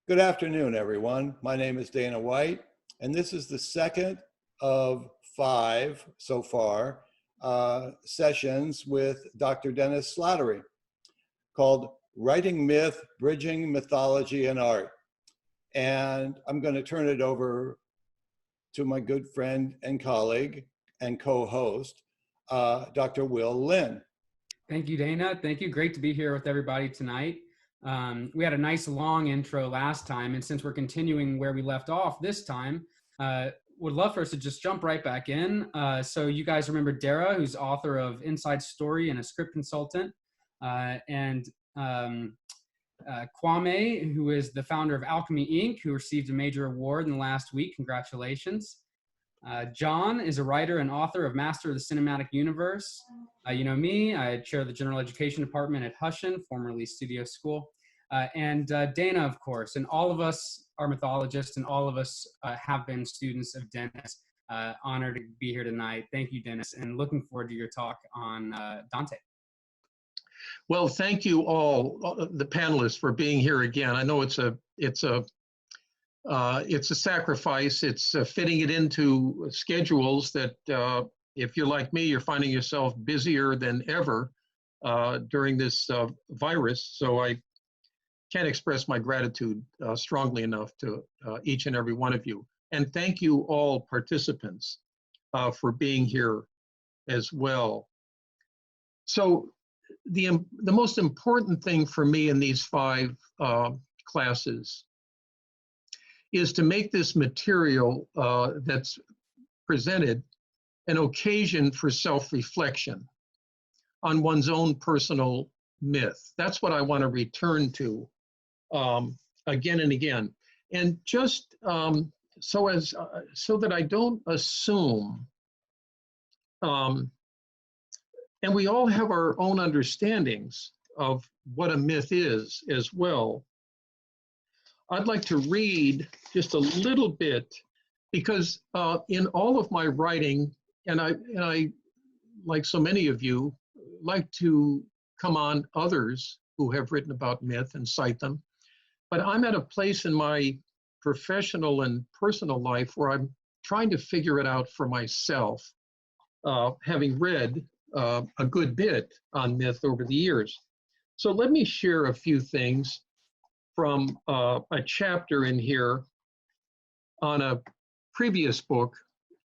Good afternoon, everyone. My name is Dana White, and this is the second of 5 so far sessions with Dr. Dennis Slattery called Riting Myth, Bridging Mythology and Art. And I'm going to turn it over to my good friend and colleague and co-host, Dr. Will Linn. Thank you, Dana. Thank you. Great to be here with everybody tonight. We had a nice long intro last time, and since we're continuing where we left off this time, would love for us to just jump right back in. So you guys remember Dara, who's author of Inside Story and a script consultant, and Kwame, who is the founder of Alchemy Inc., who received a major award in the last week. Congratulations. John is a writer and author of Master of the Cinematic Universe. You know me, I chair the General Education Department at Hushin, formerly Studio School. And Dana, of course, and all of us are mythologists, and all of us have been students of Dennis. Honored to be here tonight. Thank you, Dennis, and looking forward to your talk on Dante. Well, thank you all, the panelists, for being here again. I know it's a sacrifice. It's fitting it into schedules that, if you're like me, you're finding yourself busier than ever during this virus. So I can't express my gratitude strongly enough to each and every one of you. And thank you all participants for being here as well. So the most important thing for me in these 5 classes is to make this material that's presented an occasion for self-reflection on one's own personal myth. That's what I want to return to again and again. And just so that I don't assume, and we all have our own understandings of what a myth is as well. I'd like to read just a little bit, because in all of my writing, and I, like so many of you, like to come on others who have written about myth and cite them. But I'm at a place in my professional and personal life where I'm trying to figure it out for myself, having read a good bit on myth over the years. So let me share a few things from a chapter in here on a previous book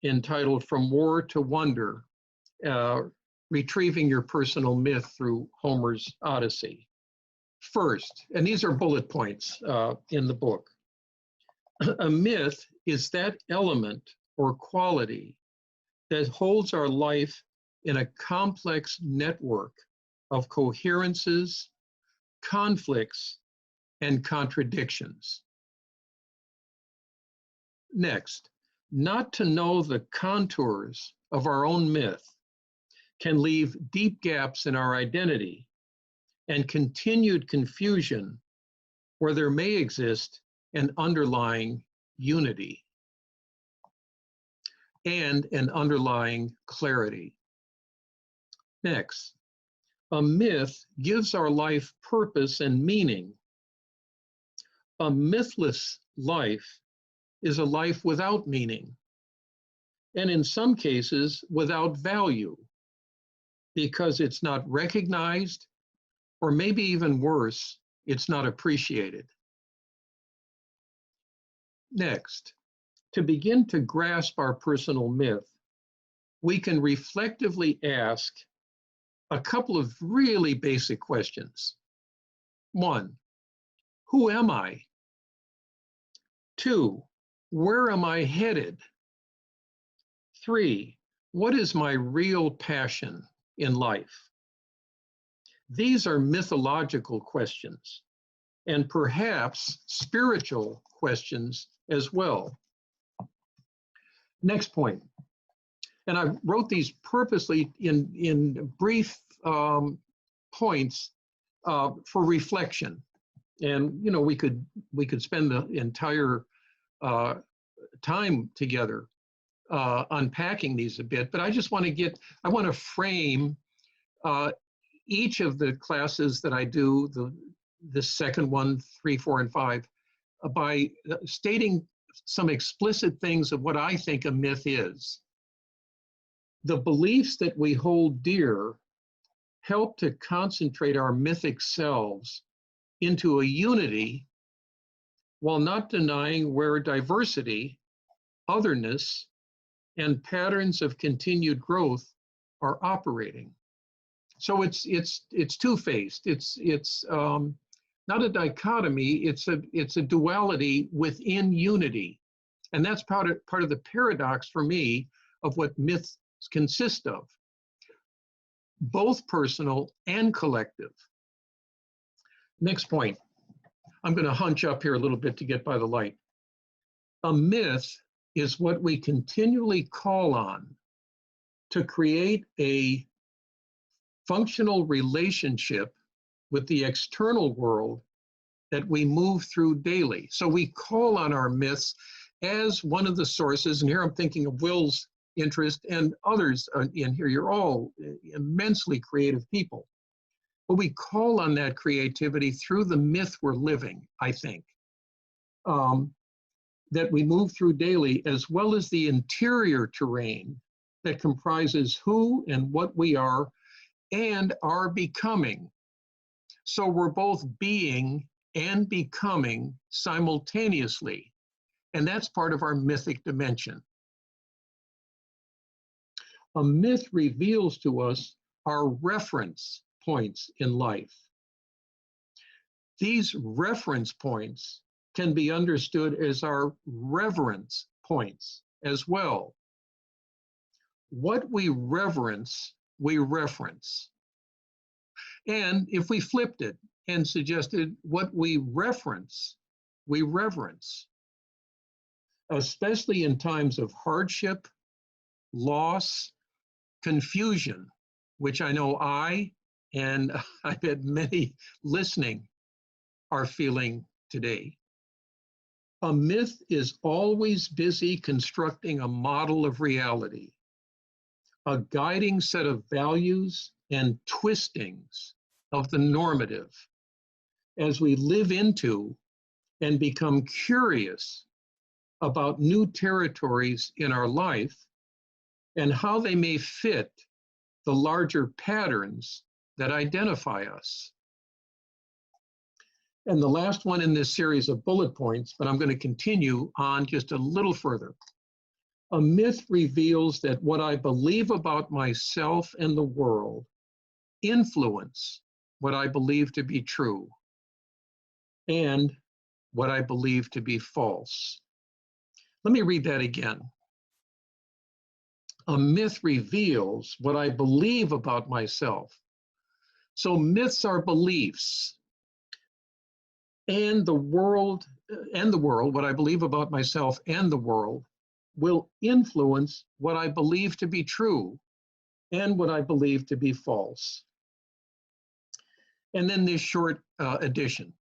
entitled From War to Wonder, Retrieving Your Personal Myth Through Homer's Odyssey. First, and these are bullet points in the book, a myth is that element or quality that holds our life in a complex network of coherences, conflicts, and contradictions. Next, not to know the contours of our own myth can leave deep gaps in our identity and continued confusion where there may exist an underlying unity and an underlying clarity. Next, a myth gives our life purpose and meaning. A mythless life is a life without meaning, and in some cases without value, because it's not recognized, or maybe even worse, it's not appreciated. Next, to begin to grasp our personal myth, we can reflectively ask a couple of really basic questions. 1, who am I? 2, where am I headed? 3, what is my real passion in life? These are mythological questions, and perhaps spiritual questions as well. Next point, and I wrote these purposely in brief points for reflection. And you know, we could spend the entire time together unpacking these a bit, but I just want to frame each of the classes that I do, the second one, 3, 4, and 5, by stating some explicit things of what I think a myth is. The beliefs that we hold dear help to concentrate our mythic selves into a unity while not denying where diversity, otherness, and patterns of continued growth are operating. So it's two-faced. It's not a dichotomy. It's a duality within unity, and that's part of the paradox for me of what myths consist of, both personal and collective. Next point. I'm going to hunch up here a little bit to get by the light. A myth is what we continually call on to create a functional relationship with the external world that we move through daily. So we call on our myths as one of the sources, and here I'm thinking of Will's interest and others in here. You're all immensely creative people. But we call on that creativity through the myth we're living, I think, that we move through daily, as well as the interior terrain that comprises who and what we are and are becoming. So we're both being and becoming simultaneously, and that's part of our mythic dimension. A myth reveals to us our reference points in life. These reference points can be understood as our reverence points as well. What we reverence, we reference. And if we flipped it and suggested what we reference, we reverence. Especially in times of hardship, loss, confusion, which I know I and I bet many listening are feeling today. A myth is always busy constructing a model of reality, a guiding set of values and twistings of the normative as we live into and become curious about new territories in our life and how they may fit the larger patterns that identify us. And the last one in this series of bullet points, but I'm going to continue on just a little further. A myth reveals that what I believe about myself and the world influence what I believe to be true and what I believe to be false. Let me read that again. A myth reveals what I believe about myself. So myths are beliefs, and the world, what I believe about myself and the world will influence what I believe to be true and what I believe to be false. And then this short addition.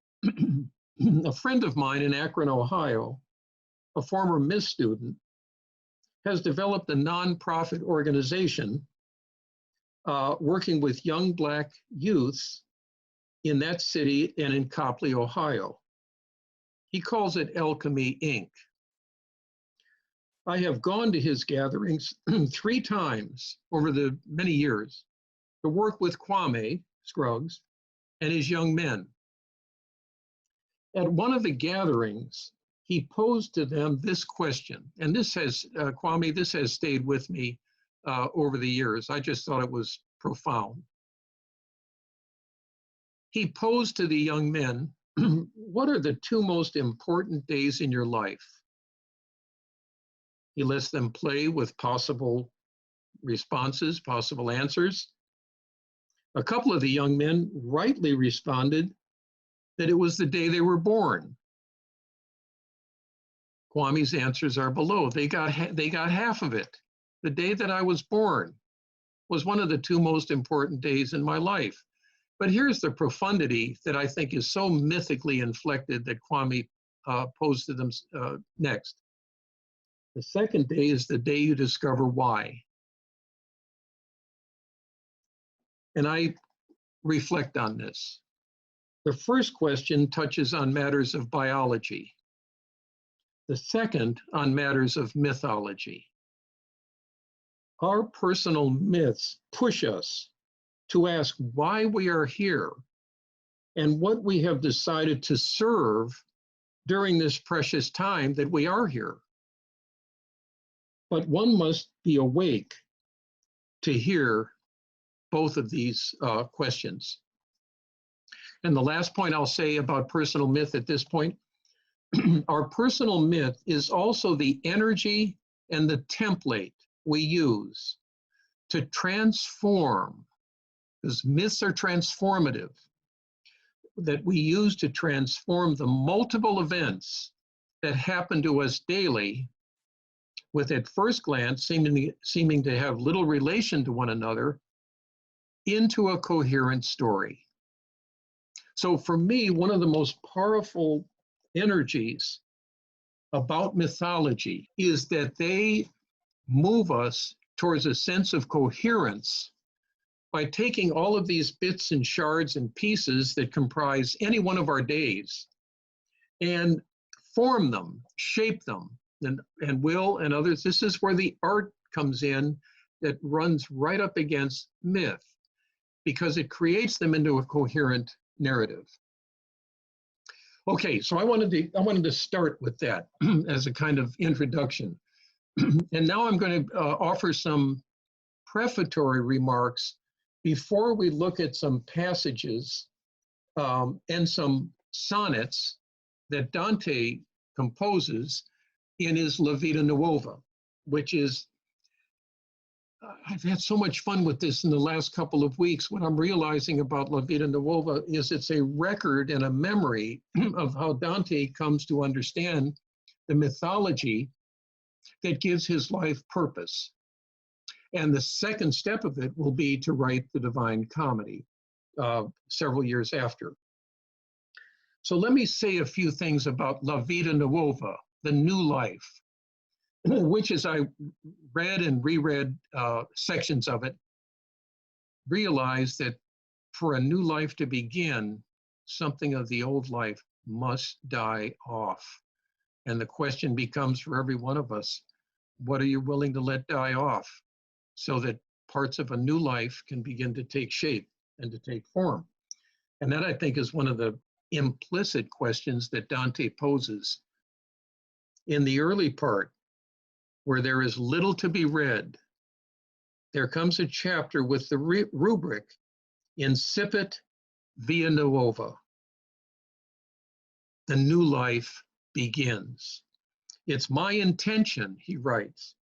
A friend of mine in Akron, Ohio, a former Myth student, has developed a nonprofit organization working with young Black youths in that city and in Copley, Ohio. He calls it Alchemy Inc. I have gone to his gatherings 3 times over the many years to work with Kwame Scruggs and his young men. At one of the gatherings, he posed to them this question, and this has, Kwame, this has stayed with me over the years. I just thought it was profound. He posed to the young men, what are the 2 most important days in your life? He lets them play with possible responses, possible answers. A couple of the young men rightly responded that it was the day they were born. Kwame's answers are below. They got half of it. The day that I was born was one of the 2 most important days in my life. But here's the profundity that I think is so mythically inflected that Kwame posed to them next. The second day is the day you discover why. And I reflect on this. The first question touches on matters of biology, The second on matters of mythology. Our personal myths push us to ask why we are here and what we have decided to serve during this precious time that we are here. But one must be awake to hear both of these questions. And the last point I'll say about personal myth at this point, our personal myth is also the energy and the template we use to transform, because myths are transformative, that we use to transform the multiple events that happen to us daily, with at first glance seeming to have little relation to one another, into a coherent story. So for me, one of the most powerful energies about mythology is that they move us towards a sense of coherence by taking all of these bits and shards and pieces that comprise any one of our days and form them, shape them, and will and others. This is where the art comes in that runs right up against myth, because it creates them into a coherent narrative. Okay, so I wanted to start with that as a kind of introduction. And now I'm going to offer some prefatory remarks before we look at some passages and some sonnets that Dante composes in his La Vita Nuova, which is, I've had so much fun with this in the last couple of weeks. What I'm realizing about La Vita Nuova is it's a record and a memory of how Dante comes to understand the mythology that gives his life purpose. And the second step of it will be to write the Divine Comedy several years after. So let me say a few things about La Vita Nuova, the new life, which, as I read and reread sections of it, realized that for a new life to begin, something of the old life must die off. And the question becomes for every one of us, what are you willing to let die off so that parts of a new life can begin to take shape and to take form? And that, I think, is one of the implicit questions that Dante poses. In the early part, where there is little to be read, there comes a chapter with the rubric, Incipit Via Nuova. The new life begins. It's my intention, he writes,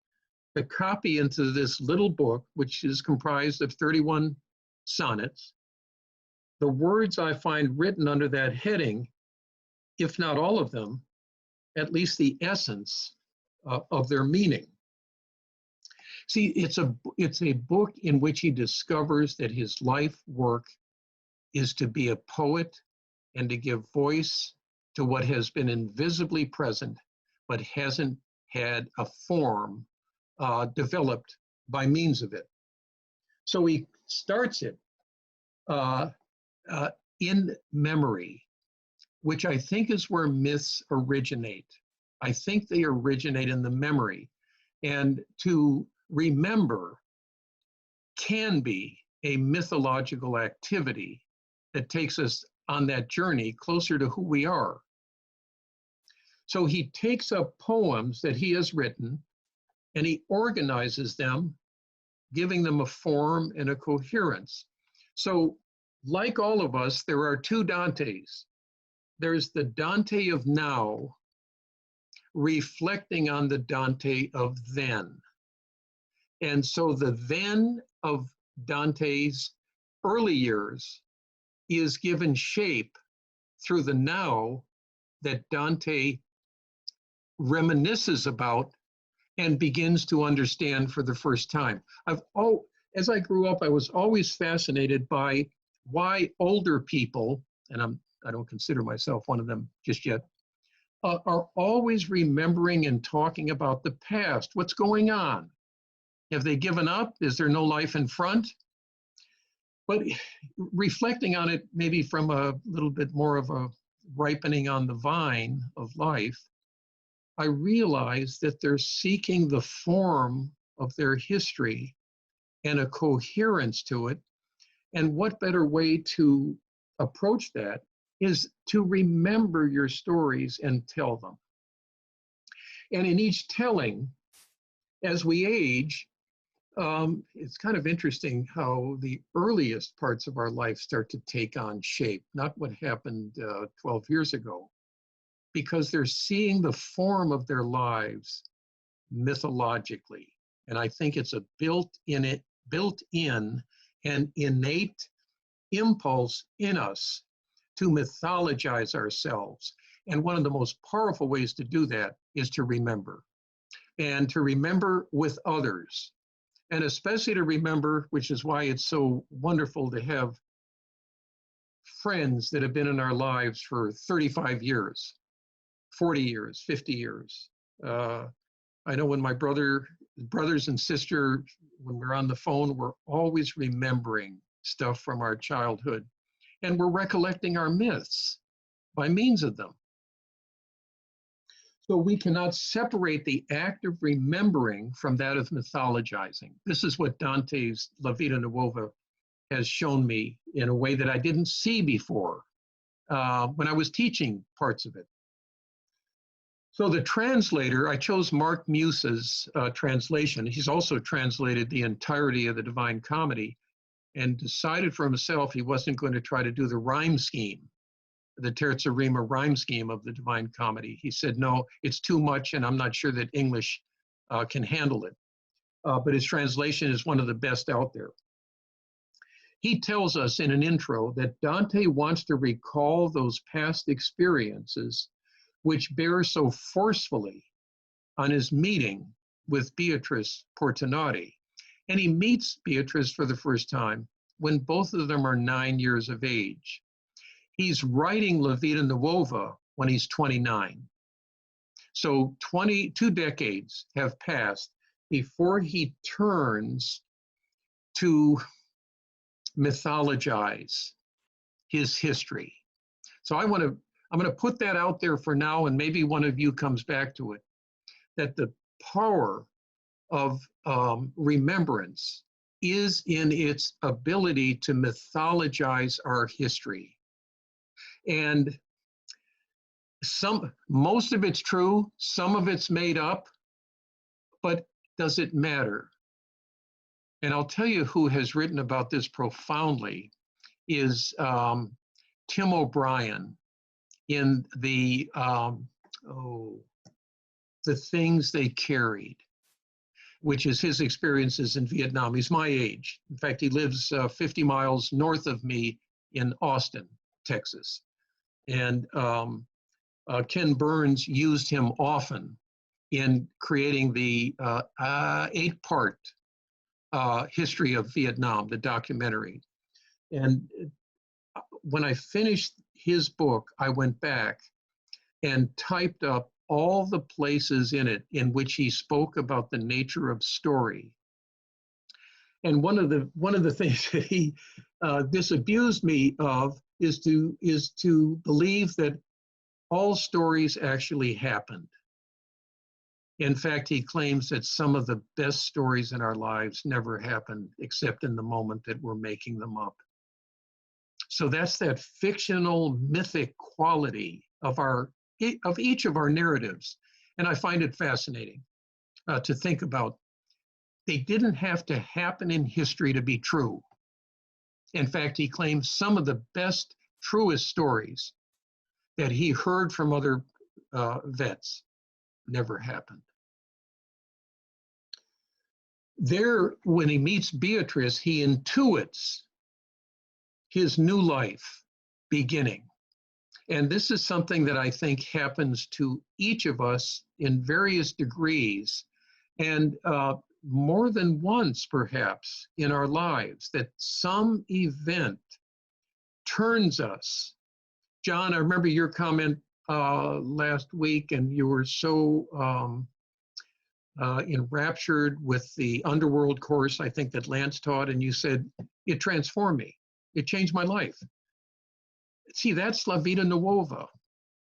to copy into this little book, which is comprised of 31 sonnets, the words I find written under that heading, if not all of them, at least the essence of their meaning. See, it's a book in which he discovers that his life work is to be a poet and to give voice to what has been invisibly present, but hasn't had a form developed by means of it. So he starts it in memory, which I think is where myths originate. I think they originate in the memory. And to remember can be a mythological activity that takes us on that journey closer to who we are. So he takes up poems that he has written and he organizes them, giving them a form and a coherence. So, like all of us, there are two Dantes. There's the Dante of now, reflecting on the Dante of then. And so the then of Dante's early years is given shape through the now that Dante reminisces about and begins to understand for the first time. As I grew up, I was always fascinated by why older people, and I don't consider myself one of them just yet, are always remembering and talking about the past. What's going on? Have they given up? Is there no life in front? But reflecting on it, maybe from a little bit more of a ripening on the vine of life, I realize that they're seeking the form of their history and a coherence to it. And what better way to approach that is to remember your stories and tell them. And in each telling, as we age, it's kind of interesting how the earliest parts of our life start to take on shape, not what happened 12 years ago, because they're seeing the form of their lives mythologically. And I think it's a built-in and innate impulse in us to mythologize ourselves. And one of the most powerful ways to do that is to remember, and to remember with others. And especially to remember, which is why it's so wonderful to have friends that have been in our lives for 35 years, 40 years, 50 years. I know when my brothers and sister, when we're on the phone, we're always remembering stuff from our childhood. And we're recollecting our myths by means of them. So we cannot separate the act of remembering from that of mythologizing. This is what Dante's La Vita Nuova has shown me in a way that I didn't see before when I was teaching parts of it. So the translator, I chose Mark Muse's translation. He's also translated the entirety of the Divine Comedy and decided for himself he wasn't going to try to do the rhyme scheme, the terza rima rhyme scheme of the Divine Comedy. He said, no, it's too much, and I'm not sure that English can handle it. But his translation is one of the best out there. He tells us in an intro that Dante wants to recall those past experiences which bear so forcefully on his meeting with Beatrice Portinari. And he meets Beatrice for the first time when both of them are 9 years of age. He's writing La Vita Nuova when he's 29. So 22 decades have passed before he turns to mythologize his history. So I'm going to put that out there for now, and maybe one of you comes back to it, that the power of remembrance is in its ability to mythologize our history. And most of it's true, some of it's made up, but does it matter? And I'll tell you who has written about this profoundly is Tim O'Brien in the Things They Carried, which is his experiences in Vietnam. He's my age. In fact, he lives 50 miles north of me in Austin, Texas. And Ken Burns used him often in creating the 8-part history of Vietnam, the documentary. And when I finished his book, I went back and typed up all the places in it in which he spoke about the nature of story. And one of the things that he disabused me of is to believe that all stories actually happened. In fact, he claims that some of the best stories in our lives never happened except in the moment that we're making them up. So that's that fictional mythic quality of each of our narratives. And I find it fascinating to think about. They didn't have to happen in history to be true. In fact, he claims some of the best, truest stories that he heard from other vets never happened. There, when he meets Beatrice, he intuits his new life beginning. And this is something that I think happens to each of us in various degrees, and more than once, perhaps, in our lives, that some event turns us. John, I remember your comment last week, and you were so enraptured with the underworld course, I think, that Lance taught, and you said, it transformed me. It changed my life. See, that's La Vita Nuova.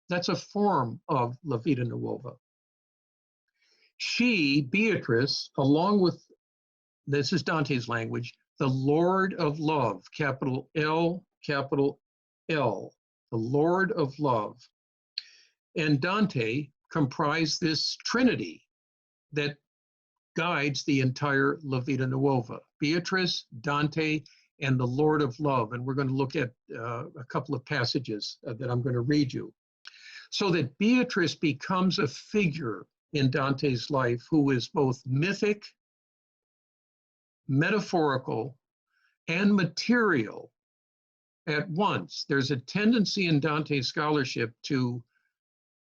That's a form of La Vita Nuova. She, Beatrice, along with, this is Dante's language, the Lord of Love, capital L, capital L, the Lord of Love, and Dante comprise this trinity that guides the entire La Vita Nuova. Beatrice, Dante, and the Lord of Love. And we're going to look at a couple of passages that I'm going to read you. So that Beatrice becomes a figure in Dante's life who is both mythic, metaphorical, and material at once. There's a tendency in Dante's scholarship to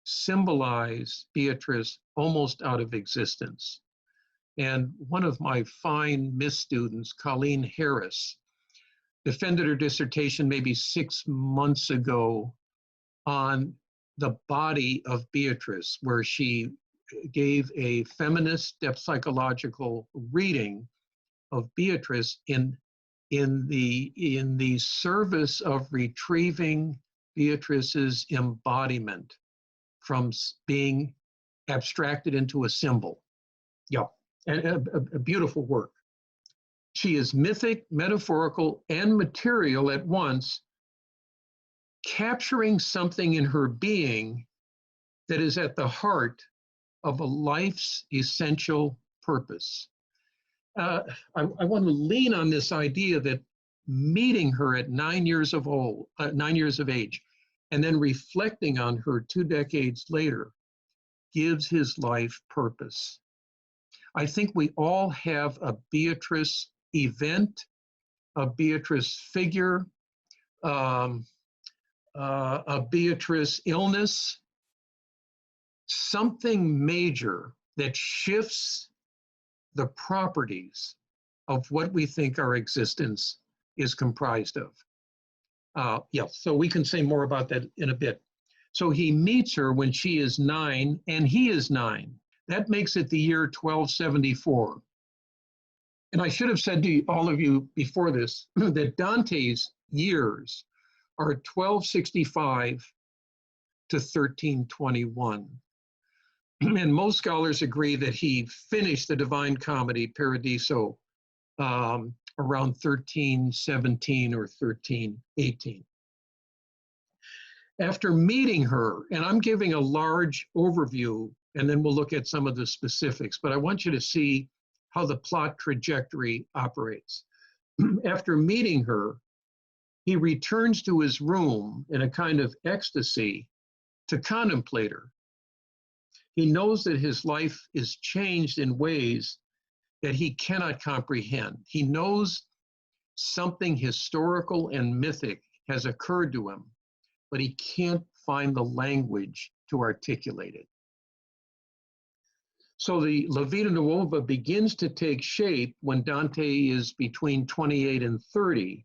symbolize Beatrice almost out of existence. And one of my fine myth students, Colleen Harris, defended her dissertation maybe 6 months ago on the body of Beatrice, where she gave a feminist depth psychological reading of Beatrice in the service of retrieving Beatrice's embodiment from being abstracted into a symbol. Yeah, and a beautiful work. She is mythic, metaphorical, and material at once, capturing something in her being that is at the heart of a life's essential purpose. I want to lean on this idea that meeting her at 9 years of age, and then reflecting on her 2 decades later, gives his life purpose. I think we all have a Beatrice event, a Beatrice figure, a Beatrice illness, something major that shifts the properties of what we think our existence is comprised of. So we can say more about that in a bit. So he meets her when she is 9 and he is 9. That makes it the year 1274. And I should have said to all of you before this that Dante's years are 1265 to 1321. And most scholars agree that he finished the Divine Comedy, Paradiso, around 1317 or 1318. After meeting her, and I'm giving a large overview, and then we'll look at some of the specifics, but I want you to see how the plot trajectory operates. After meeting her, he returns to his room in a kind of ecstasy to contemplate her. He knows that his life is changed in ways that he cannot comprehend. He knows something historical and mythic has occurred to him, but he can't find the language to articulate it. So the La Vita Nuova begins to take shape when Dante is between 28 and 30.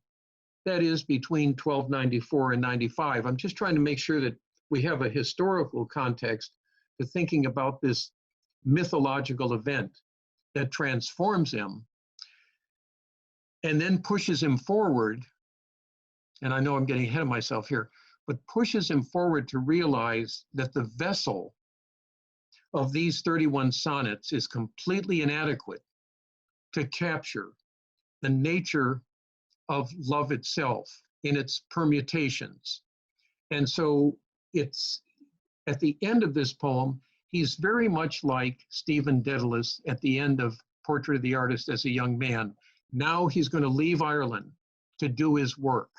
That is between 1294 and 95. I'm just trying to make sure that we have a historical context to thinking about this mythological event that transforms him and then pushes him forward. And I know I'm getting ahead of myself here, but pushes him forward to realize that the vessel of these 31 sonnets is completely inadequate to capture the nature of love itself in its permutations. And so it's at the end of this poem, he's very much like Stephen Dedalus at the end of Portrait of the Artist as a Young Man. Now he's going to leave Ireland to do his work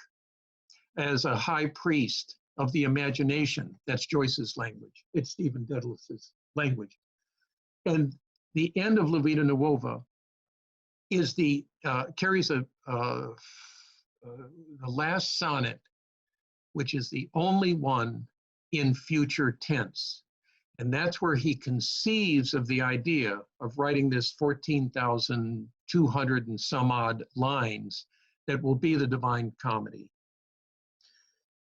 as a high priest of the imagination. That's Joyce's language. It's Stephen Dedalus's language. And the end of La Vita Nuova is carries the last sonnet, which is the only one in future tense. And that's where he conceives of the idea of writing this 14,200 and some odd lines that will be the Divine Comedy.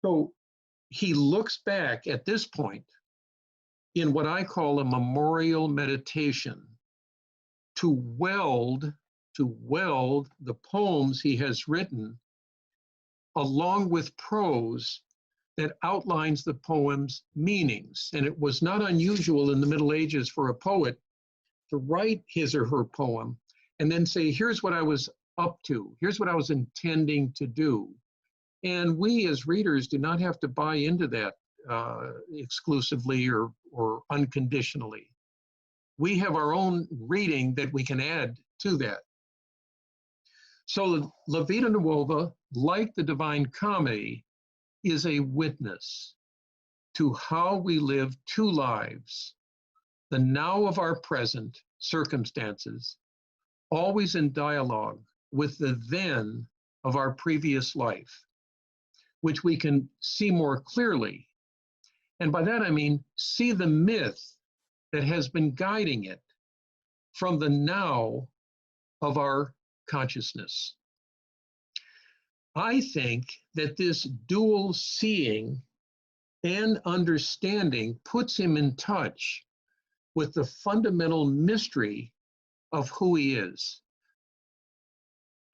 So he looks back at this point in what I call a memorial meditation to weld the poems he has written along with prose that outlines the poem's meanings. And it was not unusual in the Middle Ages for a poet to write his or her poem and then say, here's what I was up to, here's what I was intending to do. And we as readers do not have to buy into that exclusively or unconditionally. We have our own reading that we can add to that. So La Vita Nuova, like the Divine Comedy, is a witness to how we live two lives, the now of our present circumstances, always in dialogue with the then of our previous life, which we can see more clearly. And by that I mean, see the myth that has been guiding it from the now of our consciousness. I think that this dual seeing and understanding puts him in touch with the fundamental mystery of who he is.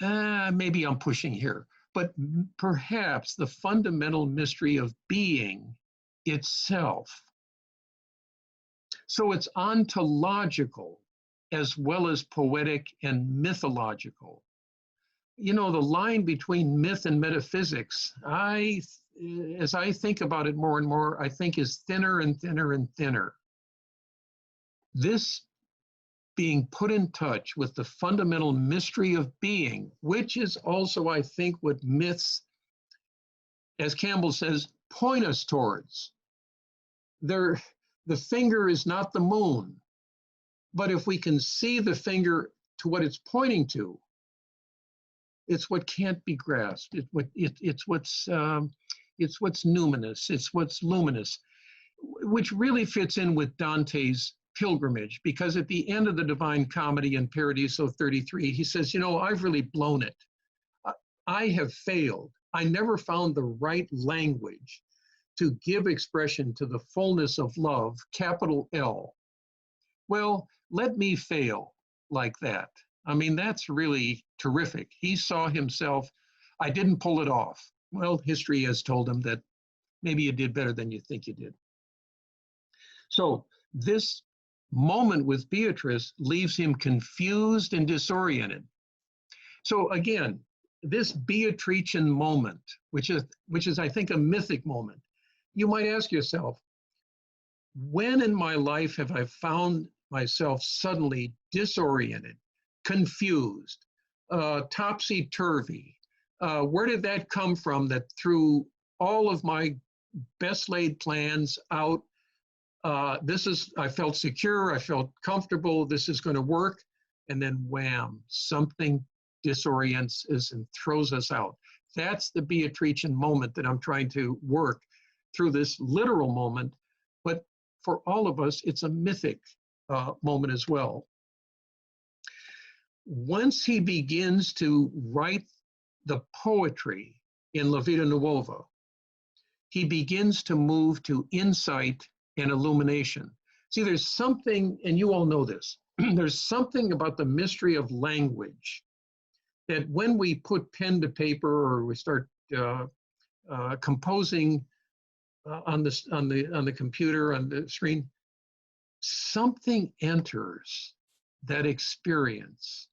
Maybe I'm pushing here, but perhaps the fundamental mystery of being itself. So it's ontological as well as poetic and mythological. You know, the line between myth and metaphysics, as I think about it more and more, I think is thinner and thinner and thinner. This being put in touch with the fundamental mystery of being, which is also, I think, what myths, as Campbell says, point us towards. The finger is not the moon, but if we can see the finger to what it's pointing to, it's what can't be grasped. It's what's numinous. It's what's luminous, which really fits in with Dante's pilgrimage, because at the end of the Divine Comedy in Paradiso 33, he says, you know, I've really blown it. I have failed. I never found the right language to give expression to the fullness of love, capital L. Well, let me fail like that. I mean, that's really terrific. He saw himself, I didn't pull it off. Well, history has told him that maybe you did better than you think you did. So this moment with Beatrice leaves him confused and disoriented. So again, this Beatrician moment, which is I think a mythic moment, you might ask yourself, when in my life have I found myself suddenly disoriented, confused, topsy-turvy? Where did that come from that threw all of my best laid plans out? I felt secure, I felt comfortable, this is going to work, and then wham, something disorients us and throws us out. That's the Beatrician moment that I'm trying to work through this literal moment, but for all of us, it's a mythic moment as well. Once he begins to write the poetry in La Vita Nuova, he begins to move to insight and illumination. See, there's something, and you all know this, there's something about the mystery of language that when we put pen to paper or we start composing on the computer, on the screen, something enters that experience.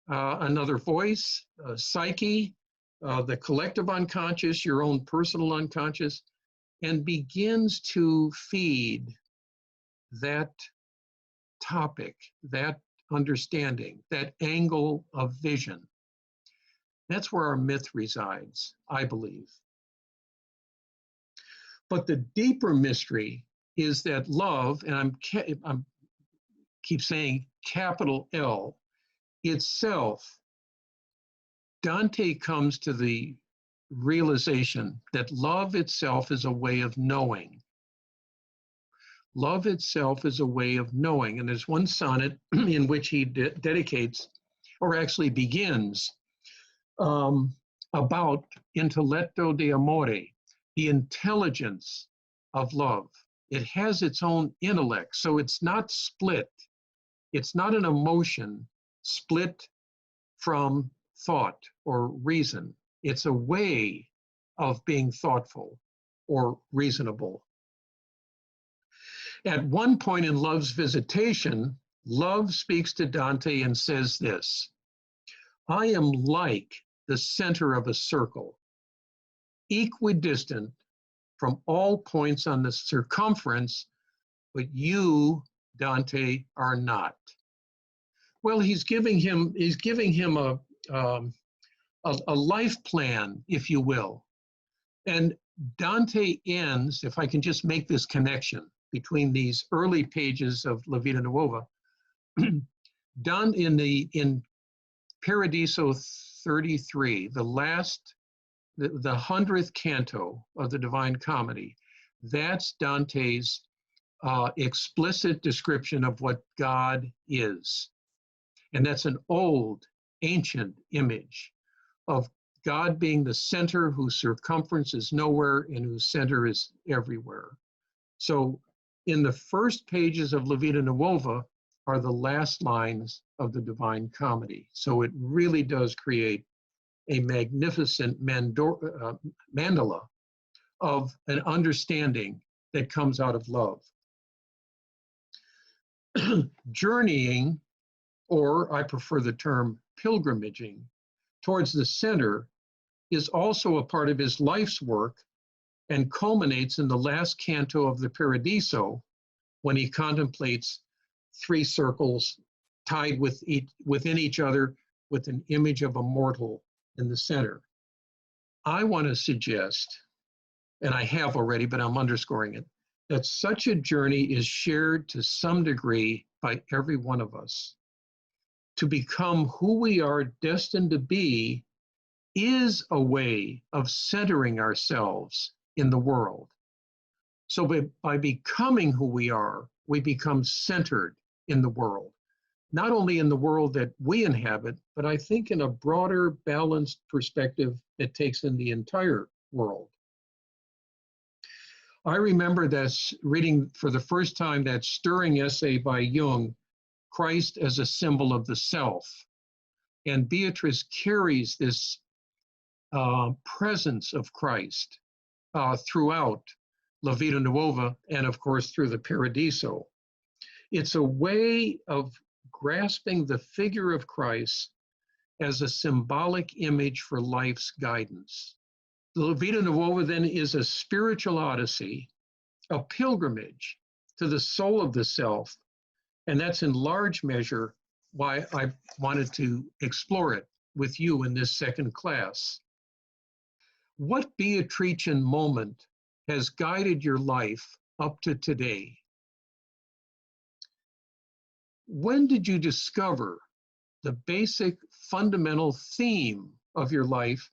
Another voice, psyche, the collective unconscious, your own personal unconscious, and begins to feed that topic, that understanding, that angle of vision. That's where our myth resides, I believe. But the deeper mystery is that love, and I'm keep saying capital L, itself, Dante comes to the realization that love itself is a way of knowing. Love itself is a way of knowing. And there's one sonnet in which he dedicates, or actually begins, about intelletto di amore, the intelligence of love. It has its own intellect, so it's not split. It's not an emotion split from thought or reason. It's a way of being thoughtful or reasonable. At one point in love's visitation, Love speaks to Dante and says this: I am like the center of a circle, equidistant from all points on the circumference, but you, Dante, are not. Well, he's giving him a life plan, if you will. And Dante ends, if I can just make this connection between these early pages of La Vita Nuova, done in Paradiso 33, the 100th canto of the Divine Comedy. That's Dante's explicit description of what God is. And that's an old, ancient image of God being the center whose circumference is nowhere and whose center is everywhere. So in the first pages of La Vita Nuova are the last lines of the Divine Comedy. So it really does create a magnificent mandala of an understanding that comes out of love. Journeying, or I prefer the term pilgrimaging, towards the center is also a part of his life's work and culminates in the last canto of the Paradiso when he contemplates three circles tied within each other with an image of a mortal in the center. I want to suggest, and I have already, but I'm underscoring it, that such a journey is shared to some degree by every one of us. To become who we are destined to be is a way of centering ourselves in the world. So by becoming who we are, we become centered in the world, not only in the world that we inhabit, but I think in a broader, balanced perspective that takes in the entire world. I remember reading for the first time that stirring essay by Jung, Christ as a Symbol of the Self. And Beatrice carries this presence of Christ throughout La Vita Nuova and, of course, through the Paradiso. It's a way of grasping the figure of Christ as a symbolic image for life's guidance. The La Vita Nuova then is a spiritual odyssey, a pilgrimage to the soul of the self, and that's in large measure why I wanted to explore it with you in this second class. What Beatrician moment has guided your life up to today? When did you discover the basic fundamental theme of your life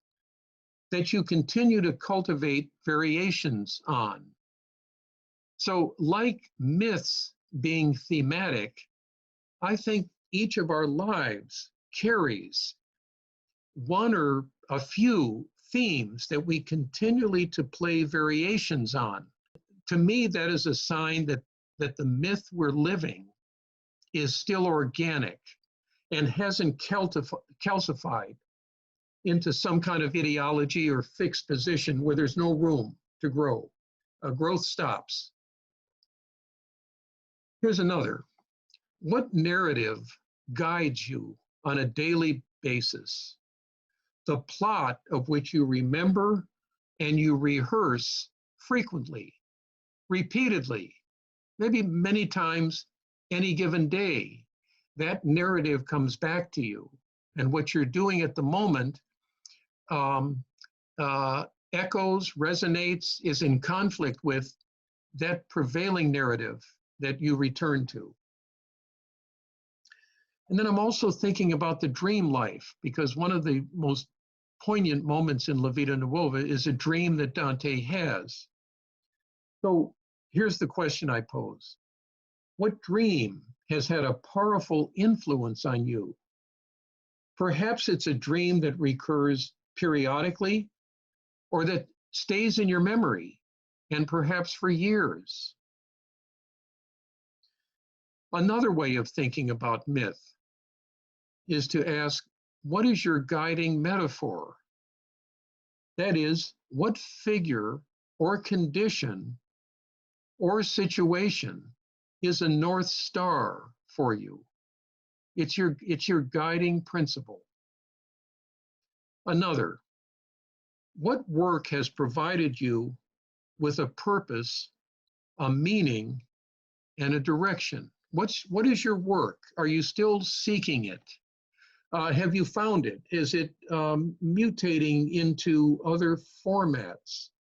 that you continue to cultivate variations on? So, like myths being thematic, I think each of our lives carries one or a few themes that we continually to play variations on. To me, that is a sign that the myth we're living is still organic and hasn't calcified into some kind of ideology or fixed position where there's no room to grow. Growth stops. Here's another. What narrative guides you on a daily basis? The plot of which you remember and you rehearse frequently, repeatedly, maybe many times any given day. That narrative comes back to you. And what you're doing at the moment echoes, resonates, is in conflict with that prevailing narrative that you return to. And then I'm also thinking about the dream life, because one of the most poignant moments in La Vita Nuova is a dream that Dante has. So here's the question I pose. What dream has had a powerful influence on you? Perhaps it's a dream that recurs periodically or that stays in your memory and perhaps for years. Another way of thinking about myth is to ask, what is your guiding metaphor? That is, what figure or condition or situation is a North Star for you. It's your guiding principle. Another, what work has provided you with a purpose, a meaning, and a direction? What is your work? Are you still seeking it? Have you found it? Is it mutating into other formats?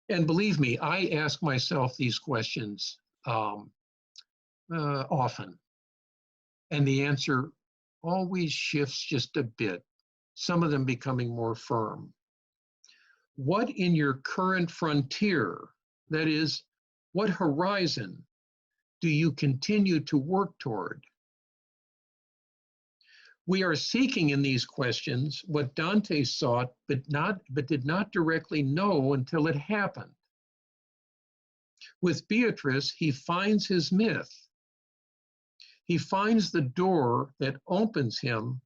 And believe me, I ask myself these questions often. And the answer always shifts just a bit, some of them becoming more firm. What in your current frontier, that is, what horizon do you continue to work toward? We are seeking in these questions what Dante sought, but did not directly know until it happened. With Beatrice, he finds his myth. He finds the door that opens him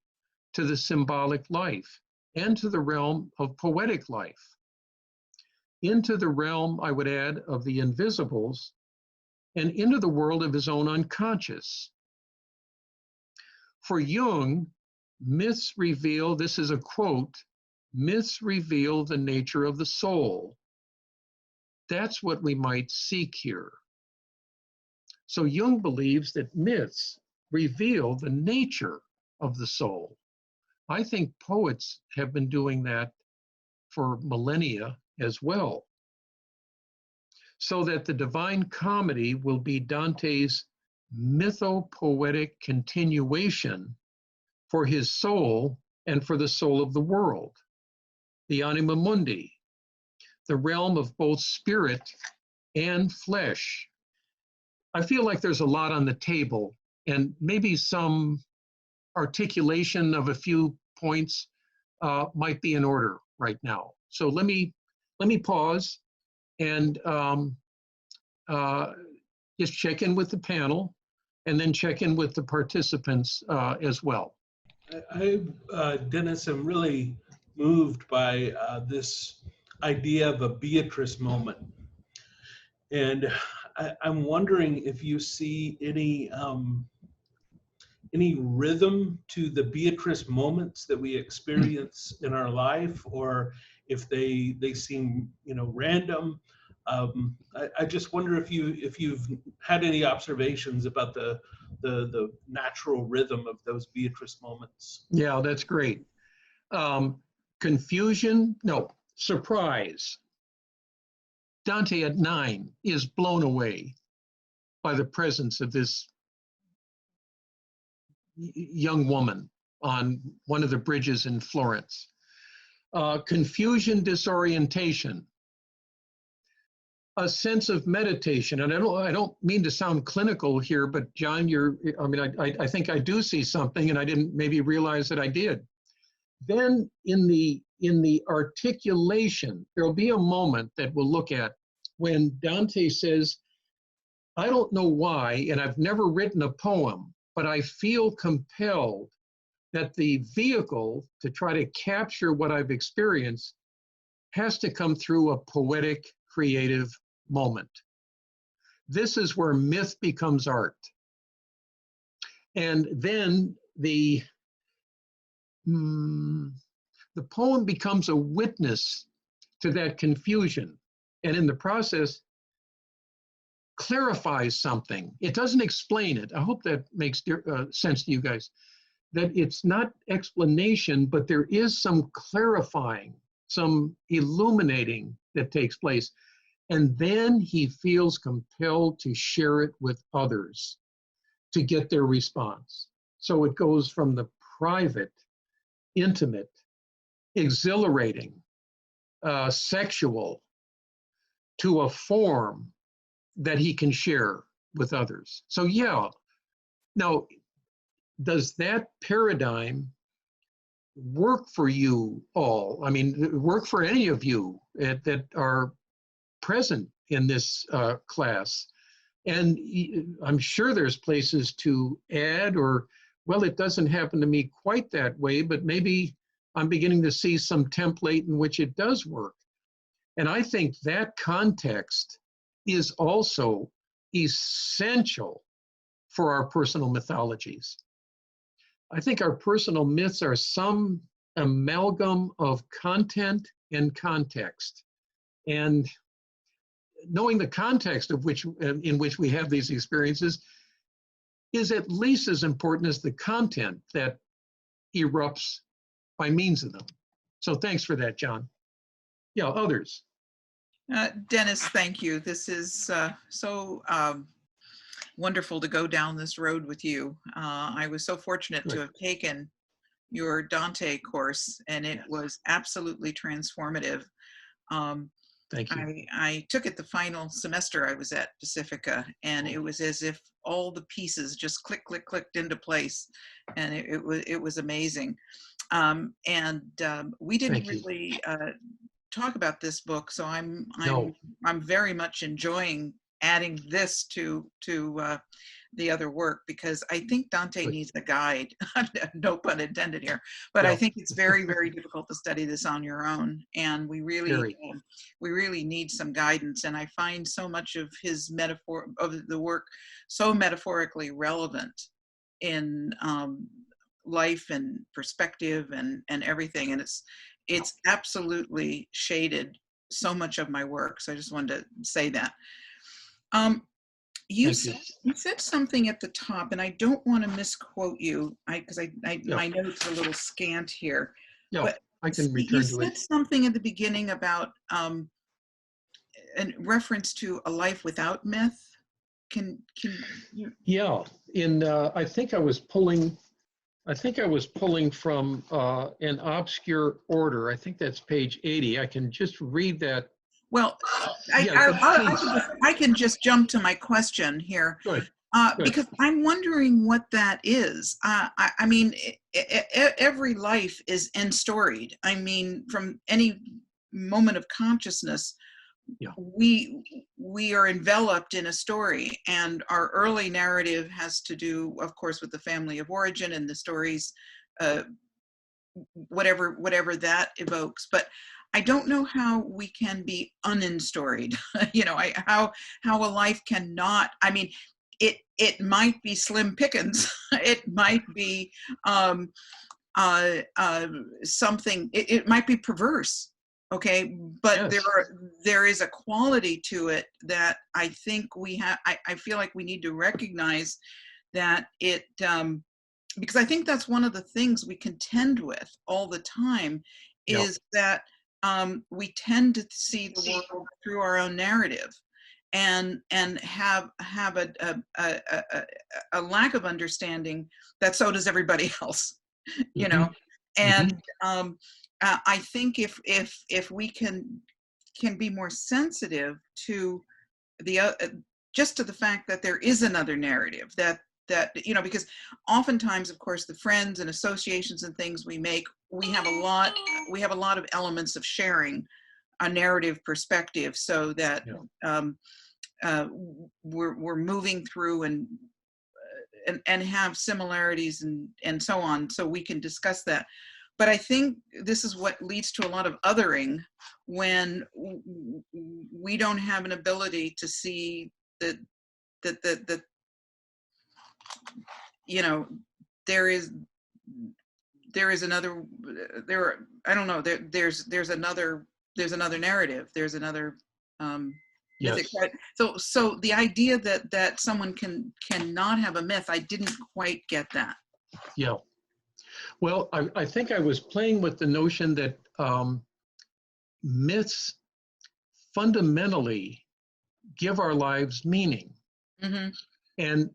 to the symbolic life and to the realm of poetic life, into the realm, I would add, of the invisibles, and into the world of his own unconscious. For Jung, myths reveal, this is a quote, myths reveal the nature of the soul. That's what we might seek here. So Jung believes that myths reveal the nature of the soul. I think poets have been doing that for millennia as well. So that the Divine Comedy will be Dante's mytho-poetic continuation for his soul and for the soul of the world, the anima mundi, the realm of both spirit and flesh. I feel like there's a lot on the table, and maybe some articulation of a few points might be in order right now. So let me pause and just check in with the panel, and then check in with the participants as well. Dennis, I'm really moved by this idea of a Beatrice moment. And I'm wondering if you see any rhythm to the Beatrice moments that we experience in our life, or if they seem, random. I just wonder if you've had any observations about the natural rhythm of those Beatrice moments. Yeah, that's great. Confusion, no, surprise. Dante at 9 is blown away by the presence of this young woman on one of the bridges in Florence. Confusion, disorientation, a sense of meditation. And I don't mean to sound clinical here, but John, I think I do see something, and I didn't maybe realize that I did. Then in the articulation, there'll be a moment that we'll look at when Dante says, I don't know why, and I've never written a poem, but I feel compelled that the vehicle to try to capture what I've experienced has to come through a poetic, creative moment. This is where myth becomes art. And then the poem becomes a witness to that confusion, and in the process clarifies something. It doesn't explain it. I hope that makes sense to you guys, that it's not explanation, but there is some clarifying, some illuminating that takes place. And then he feels compelled to share it with others to get their response. So it goes from the private, intimate, exhilarating, sexual, to a form that he can share with others. So yeah, now, does that paradigm work for you all? I mean, work for any of you that are present in this class? And I'm sure there's places to add, or, well, it doesn't happen to me quite that way, but maybe I'm beginning to see some template in which it does work. And I think that context is also essential for our personal mythologies. I think our personal myths are some amalgam of content and context. And knowing the context of in which we have these experiences is at least as important as the content that erupts by means of them. So thanks for that, John. Yeah, others. Dennis, thank you. This is so wonderful to go down this road with you. I was so fortunate to have taken your Dante course, and it was absolutely transformative. Thank you. I took it the final semester I was at Pacifica, and it was as if all the pieces just clicked into place, and it was amazing. We didn't really talk about this book, so I'm very much enjoying adding this to the other work, because I think Dante needs a guide. No pun intended here, but I think it's very, very difficult to study this on your own, and we really need some guidance. And I find so much of his metaphor of the work so metaphorically relevant in life and perspective and everything, and it's absolutely shaded so much of my work. So I just wanted to say that. You said something at the top, and I don't want to misquote you, because my notes are a little scant here. Yeah, but I can return to it. You said something at the beginning about in reference to a life without myth. Can you? Yeah, I think I was pulling from an obscure order. I think that's page 80. I can just read that. Well, I can just jump to my question here. Good. Because I'm wondering what that is. I mean, every life is end-storied. I mean, from any moment of consciousness, we are enveloped in a story, and our early narrative has to do, of course, with the family of origin and the stories, whatever that evokes. But I don't know how we can be unenstoried. You know, how a life cannot. I mean, it might be slim pickings. It might be something. It might be perverse. Okay, but there is a quality to it that I think we have. I feel like we need to recognize that it, because I think that's one of the things we contend with all the time, is that we tend to see the world through our own narrative, and have a lack of understanding that so does everybody else, you know, and I think if we can be more sensitive to just to the fact that there is another narrative, that you know, because oftentimes, of course, the friends and associations and things we make, we have a lot of elements of sharing a narrative perspective, so that we're moving through and have similarities and so on, so we can discuss that. But I think this is what leads to a lot of othering, when we don't have an ability to see that you know, there's another narrative, there's another mythic. So the idea that someone cannot have a myth, I didn't quite get that. Yeah. Well, I think I was playing with the notion that myths fundamentally give our lives meaning. And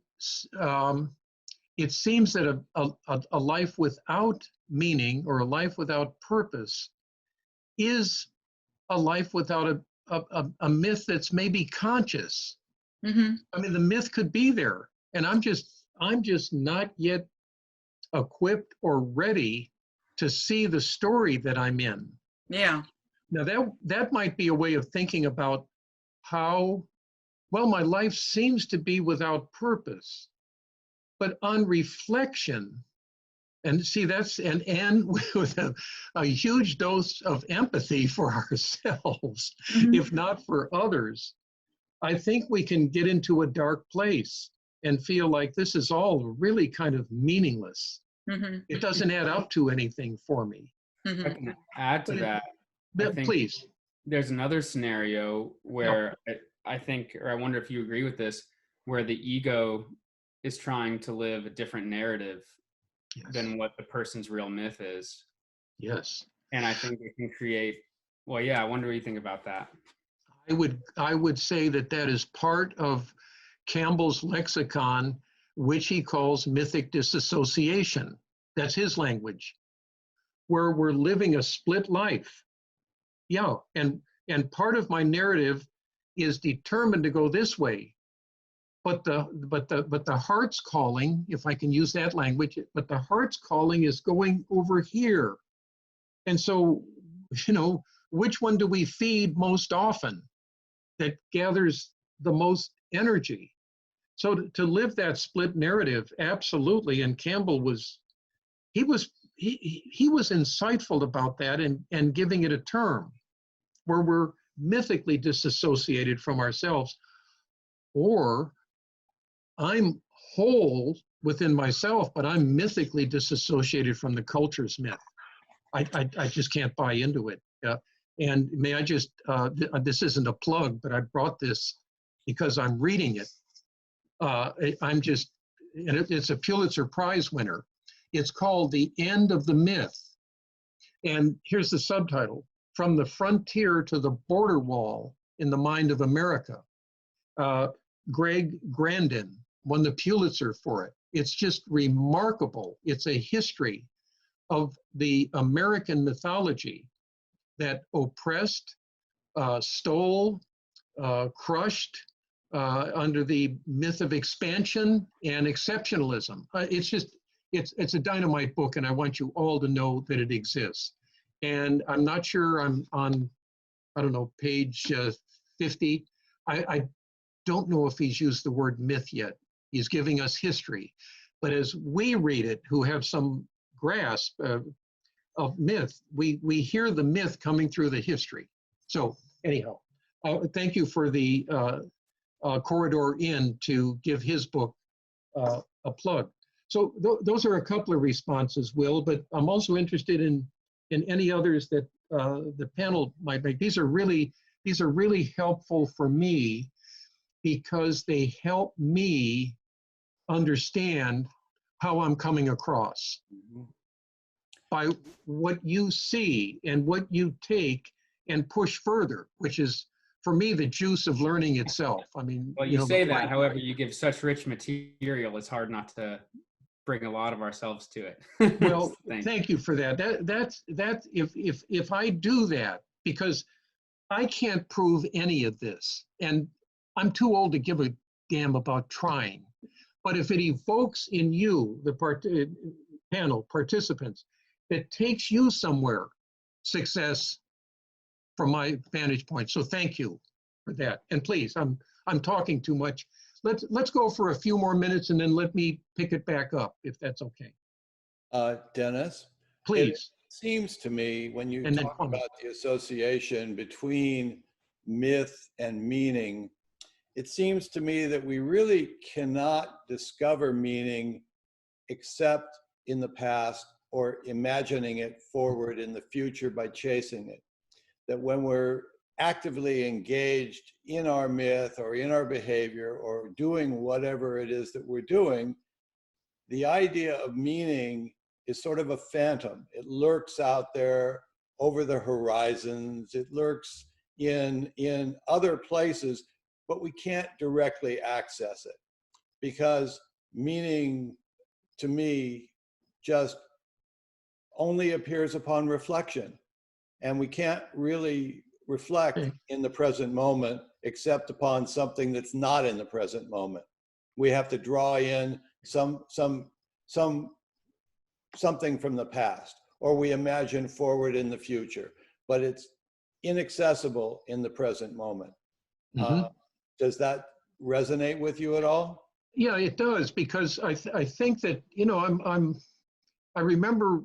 it seems that a life without meaning, or a life without purpose, is a life without a myth that's maybe conscious. I mean, the myth could be there, and I'm just not yet equipped or ready to see the story that I'm in. Yeah. Now that might be a way of thinking about how, well, my life seems to be without purpose, but on reflection, and see, that's and with a huge dose of empathy for ourselves, if not for others, I think we can get into a dark place and feel like this is all really kind of meaningless. Mm-hmm. It doesn't add up to anything for me. I Mm-hmm. can add to But that. I think please. there's another scenario where I think, or I wonder if you agree with this, where the ego is trying to live a different narrative Yes. than what the person's real myth is. Yes. And I think it can create, well, yeah, I wonder what you think about that. I would say that that is part of Campbell's lexicon, which he calls mythic disassociation. That's his language, where we're living a split life. Yeah, and part of my narrative is determined to go this way, but the heart's calling, if I can use that language, but the heart's calling is going over here. And so, you know, which one do we feed most often that gathers the most energy? So to live that split narrative, absolutely. And Campbell was insightful about that and giving it a term where we're mythically disassociated from ourselves, or I'm whole within myself, but I'm mythically disassociated from the culture's myth. I just can't buy into it. And may I just, this isn't a plug, but I brought this because I'm reading it. It's a Pulitzer Prize winner. It's called The End of the Myth. And here's the subtitle: From the Frontier to the Border Wall in the Mind of America. Greg Grandin won the Pulitzer for it. It's just remarkable. It's a history of the American mythology that oppressed, stole, crushed under the myth of expansion and exceptionalism. It's a dynamite book, and I want you all to know that it exists. And I'm not sure I'm on, I don't know, page 50. I don't know if he's used the word myth yet. He's giving us history. But as we read it, who have some grasp of myth, we hear the myth coming through the history. So anyhow, thank you for the Corridor Inn to give his book a plug. So those are a couple of responses, Will, but I'm also interested in any others that the panel might make. These are really helpful for me because they help me understand how I'm coming across. Mm-hmm. By what you see and what you take and push further, which is, for me, the juice of learning itself. I mean, well, you say that, however, you give such rich material, it's hard not to bring a lot of ourselves to it. Well, thank you for that. That's if I do that, because I can't prove any of this, and I'm too old to give a damn about trying. But if it evokes in you, the panel participants, it takes you somewhere, success from my vantage point. So thank you for that. And please, I'm talking too much. Let's go for a few more minutes and then let me pick it back up, if that's okay. Dennis? Please. It seems to me when you talk about the association between myth and meaning, it seems to me that we really cannot discover meaning except in the past or imagining it forward in the future by chasing it. That when we're actively engaged in our myth or in our behavior or doing whatever it is that we're doing, the idea of meaning is sort of a phantom. It lurks out there over the horizons. It lurks in other places, but we can't directly access it because meaning, to me, just only appears upon reflection. And we can't really reflect in the present moment except upon something that's not in the present moment. We have to draw in something from the past, or we imagine forward in the future, but it's inaccessible in the present moment. Mm-hmm. Does that resonate with you at all? Yeah, it does, because I think that, you know, I remember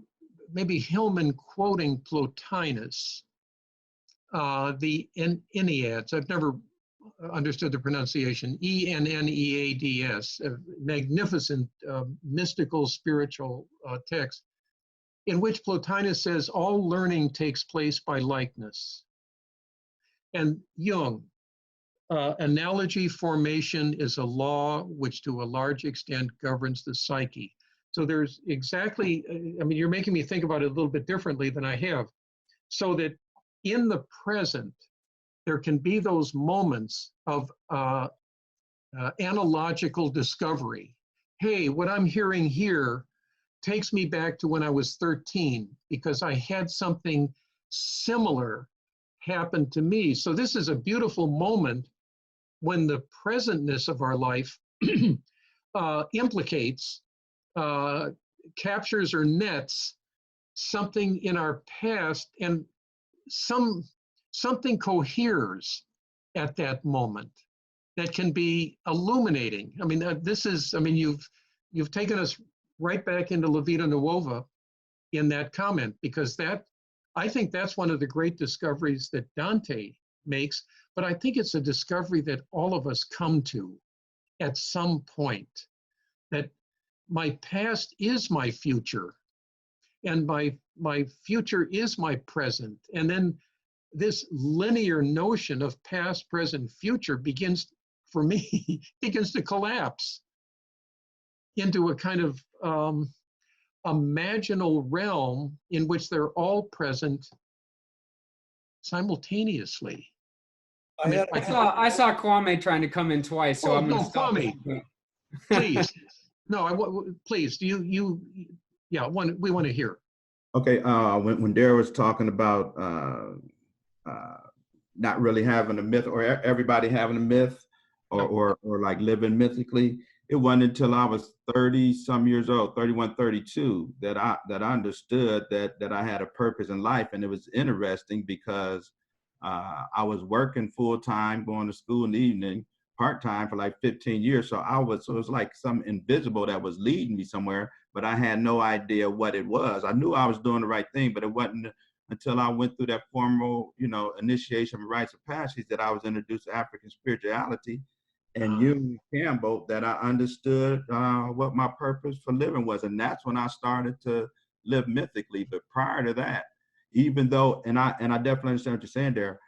maybe Hillman quoting Plotinus, the Enneads. I've never understood the pronunciation, Enneads, a magnificent mystical spiritual text, in which Plotinus says all learning takes place by likeness. And Jung, analogy formation is a law which to a large extent governs the psyche. So there's exactly, I mean, you're making me think about it a little bit differently than I have. So that in the present, there can be those moments of analogical discovery. Hey, what I'm hearing here takes me back to when I was 13 because I had something similar happen to me. So this is a beautiful moment when the presentness of our life implicates, captures or nets something in our past, and something coheres at that moment that can be illuminating. I mean, this is, I mean, you've taken us right back into La Vita Nuova in that comment, because that, I think that's one of the great discoveries that Dante makes, but I think it's a discovery that all of us come to at some point, that my past is my future, and my future is my present. And then this linear notion of past, present, future begins, for me, begins to collapse into a kind of imaginal realm in which they're all present simultaneously. I saw Kwame trying to come in twice, so I'm going to stop. Kwame, please. No, please. Yeah, we want to hear. Okay, when Dara was talking about not really having a myth, or everybody having a myth, or like living mythically, it wasn't until I was 30 some years old, 31, 32, that I understood that I had a purpose in life. And it was interesting because I was working full time, going to school in the evening, part time for like 15 years. So it was like some invisible that was leading me somewhere, but I had no idea what it was. I knew I was doing the right thing, but it wasn't until I went through that formal, initiation of rites of passage that I was introduced to African spirituality and Jung Campbell, that I understood what my purpose for living was. And that's when I started to live mythically. But prior to that, even though, and I definitely understand what you're saying there,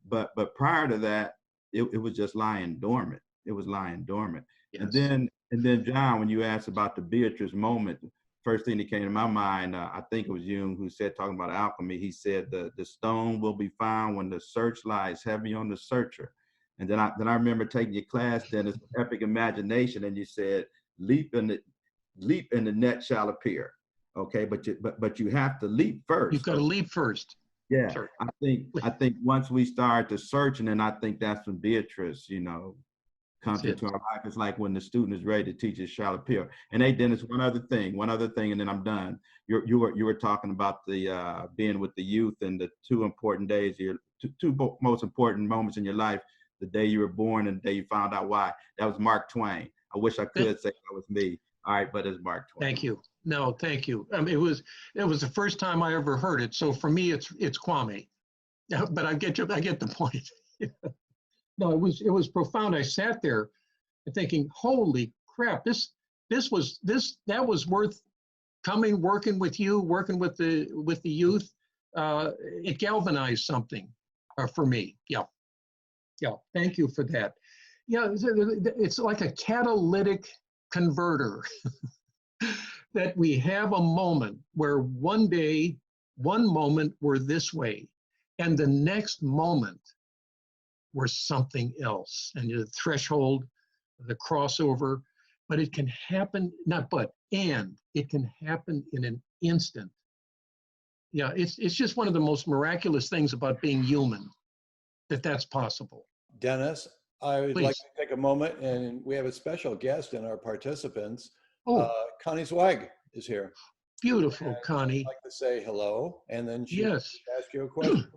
but prior to that, it was just lying dormant. It was lying dormant. Yes. And then John, when you asked about the Beatrice moment, first thing that came to my mind, I think it was Jung who said, talking about alchemy, he said the stone will be found when the search lies heavy on the searcher. And then I remember taking your class, Dennis, Epic Imagination, and you said, leap in the net shall appear. Okay, but you have to leap first. You've got to leap first. Yeah, sure. I think once we start to search, and then I think that's when Beatrice, comes into our life. It's like when the student is ready to teach, it shall appear. And hey, Dennis, one other thing, and then I'm done. You were talking about the being with the youth and the two important days, two most important moments in your life: the day you were born and the day you found out why. That was Mark Twain. I wish I could say that was me. All right, but it's Mark Twain. Thank you. No, thank you. It was the first time I ever heard it. So for me, it's Kwame. But I get the point. No, it was profound. I sat there thinking, holy crap, that was worth coming, working with you, working with the youth. It galvanized something for me. Yeah. Thank you for that. Yeah, it's like a catalytic converter. That we have a moment where one moment we're this way, and the next moment we're something else, and the threshold, the crossover, but it can happen, it can happen in an instant. Yeah, it's just one of the most miraculous things about being human, that's possible. Dennis, I would like to take a moment, and we have a special guest in our participants. Connie Zweig is here. Beautiful, and Connie. I'd like to say hello, and then she yes. ask you a question.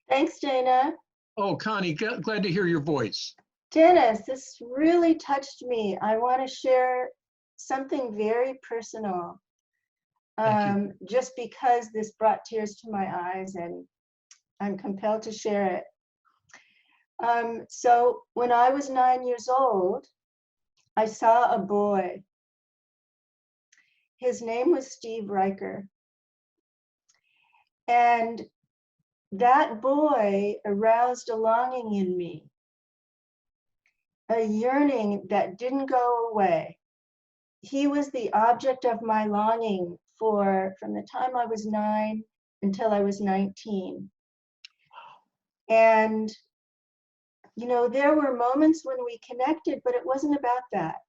Thanks, Dana. Oh, Connie, glad to hear your voice. Dennis, this really touched me. I want to share something very personal. Just because this brought tears to my eyes, and I'm compelled to share it. So when I was 9 years old, I saw a boy. His name was Steve Riker. And that boy aroused a longing in me, a yearning that didn't go away. He was the object of my longing from the time I was 9 until I was 19. And, you know, there were moments when we connected, but it wasn't about that.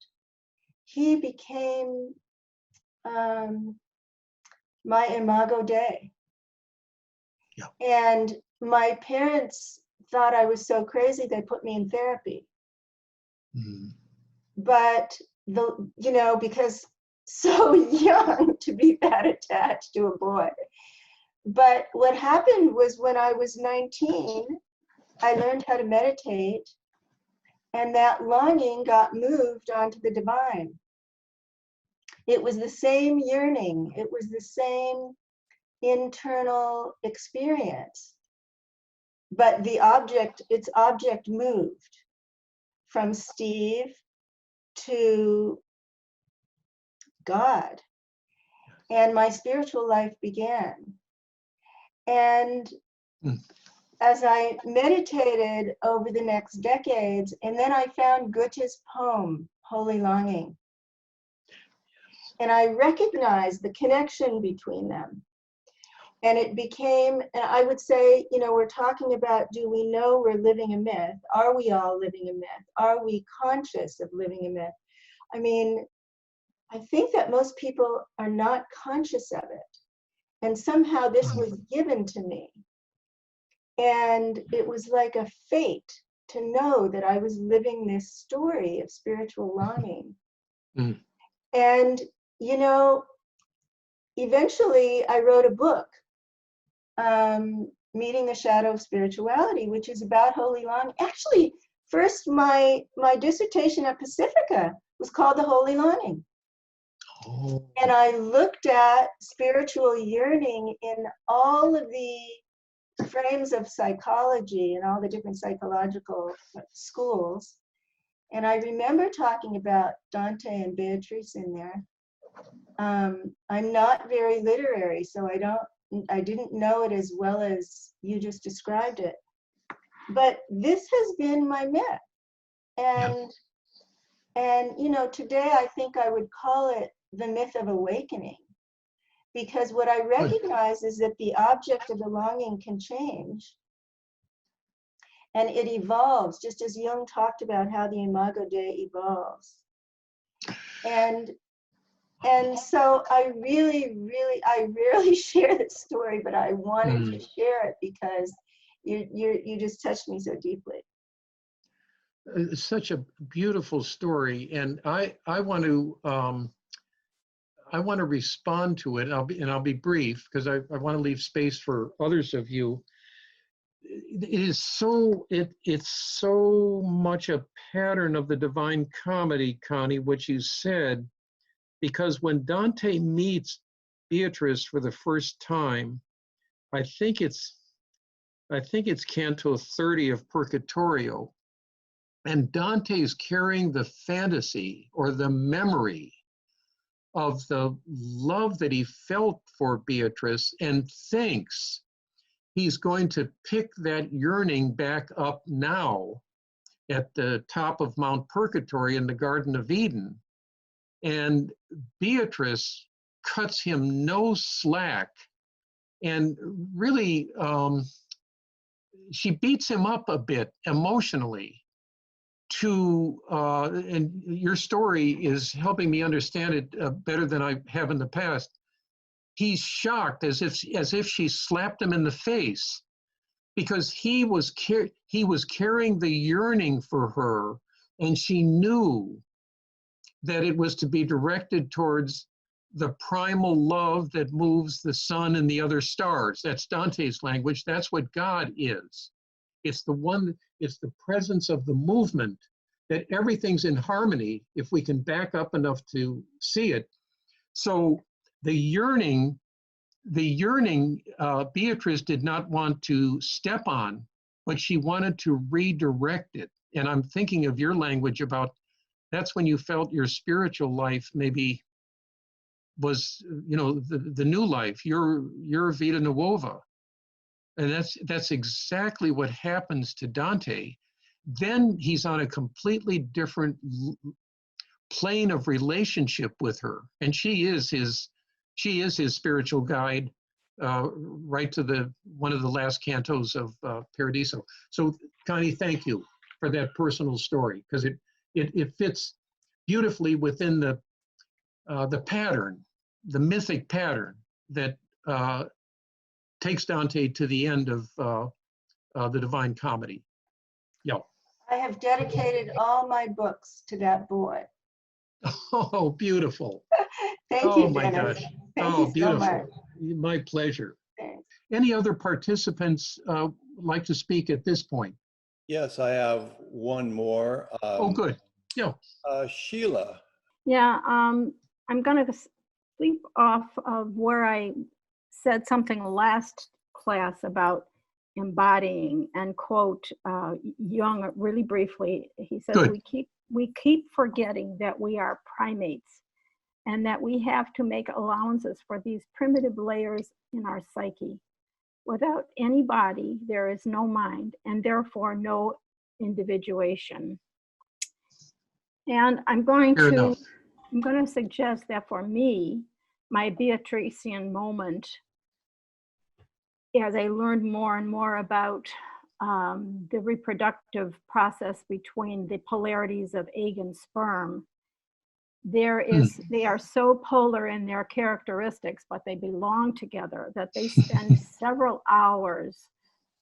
He became my imago Dei. Yeah. And my parents thought I was so crazy, they put me in therapy. Mm. But you know, because so young to be that attached to a boy. But what happened was when I was 19, I learned how to meditate, and that longing got moved onto the divine. It was the same yearning. It was the same internal experience. But its object moved from Steve to God. And my spiritual life began. And as I meditated over the next decades, and then I found Goethe's poem, Holy Longing. And I recognized the connection between them. And it became, and I would say, you know, we're talking about, do we know we're living a myth? Are we all living a myth? Are we conscious of living a myth? I mean, I think that most people are not conscious of it. And somehow this was given to me. And it was like a fate to know that I was living this story of spiritual longing. Mm. And, you know, eventually I wrote a book, Meeting the Shadow of Spirituality, which is about holy longing. Actually, first my dissertation at Pacifica was called The Holy Longing. Oh. And I looked at spiritual yearning in all of the frames of psychology and all the different psychological schools. And I remember talking about Dante and Beatrice in there. I'm not very literary, so I didn't know it as well as you just described it. But this has been my myth. And you know, today I think I would call it the myth of awakening. Because what I recognize is that the object of the longing can change. And it evolves, just as Jung talked about how the imago Dei evolves. And so I rarely share this story, but I wanted to share it because you just touched me so deeply. It's such a beautiful story, and I want to respond to it. I'll be brief because I want to leave space for others of you. It's so much a pattern of the Divine Comedy, Connie, what you said, because when Dante meets Beatrice for the first time, I think it's Canto 30 of Purgatorio, and Dante's carrying the fantasy or the memory of the love that he felt for Beatrice and thinks he's going to pick that yearning back up now at the top of Mount Purgatory in the Garden of Eden. And Beatrice cuts him no slack and really, she beats him up a bit emotionally and your story is helping me understand it better than I have in the past. He's shocked as if she slapped him in the face, because he was carrying the yearning for her, and she knew that it was to be directed towards the primal love that moves the sun and the other stars. That's Dante's language. That's what God is. It's the presence of the movement, that everything's in harmony if we can back up enough to see it. So the yearning Beatrice did not want to step on but she wanted to redirect it. And I'm thinking of your language about that's when you felt your spiritual life maybe was, you know, the new life, your Vita Nuova. And that's exactly what happens to Dante. Then he's on a completely different plane of relationship with her, and she is his spiritual guide, right to one of the last cantos of Paradiso. So, Connie, thank you for that personal story, because it fits beautifully within the pattern, the mythic pattern that takes Dante to the end of the Divine Comedy. Yeah. I have dedicated all my books to that boy. Oh, beautiful. Thank you, Oh, my Dennis. gosh. Thank Oh, you so beautiful. much. My pleasure. Thanks. Any other participants like to speak at this point? Yes, I have one more. Oh, good. Yeah. Sheila. Yeah, I'm going to sleep off of where I said something last class about embodying, and quote Jung really briefly. He says, Good. we keep forgetting that we are primates and that we have to make allowances for these primitive layers in our psyche. Without any body, there is no mind, and therefore no individuation. And I'm going to suggest that for me, my Beatrician moment, as I learned more and more about the reproductive process between the polarities of egg and sperm, they are so polar in their characteristics, but they belong together, that they spend several hours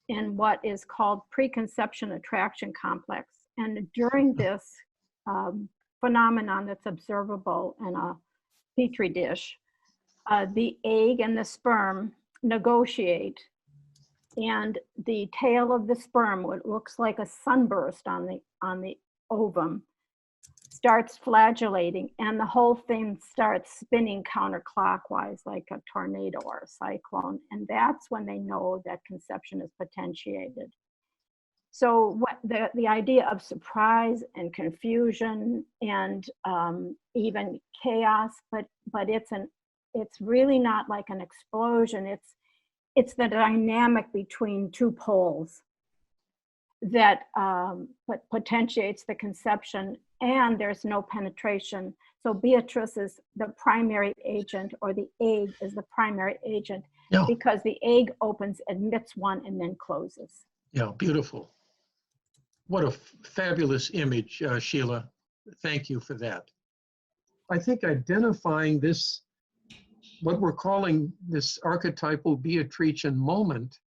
in what is called preconception attraction complex. And during this phenomenon that's observable in a petri dish, the egg and the sperm negotiate, and the tail of the sperm, what looks like a sunburst on the ovum, starts flagellating, and the whole thing starts spinning counterclockwise like a tornado or a cyclone. And that's when they know that conception is potentiated. So what the idea of surprise and confusion and even chaos, but it's really not like an explosion. It's the dynamic between two poles that potentiates the conception, and there's no penetration. So Beatrice is the primary agent, or the egg is the primary agent, because the egg opens, admits one, and then closes. Yeah, beautiful. What a fabulous image, Sheila. Thank you for that. I think identifying this, what we're calling this archetypal Beatrician moment,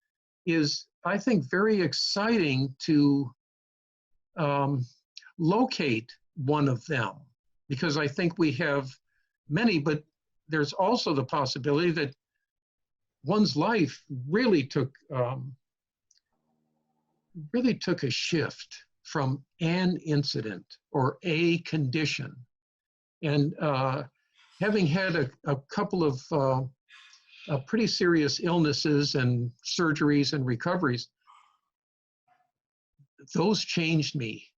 is, I think, very exciting to locate one of them, because I think we have many, but there's also the possibility that one's life really took a shift from an incident or a condition. And having had a couple of pretty serious illnesses and surgeries and recoveries, those changed me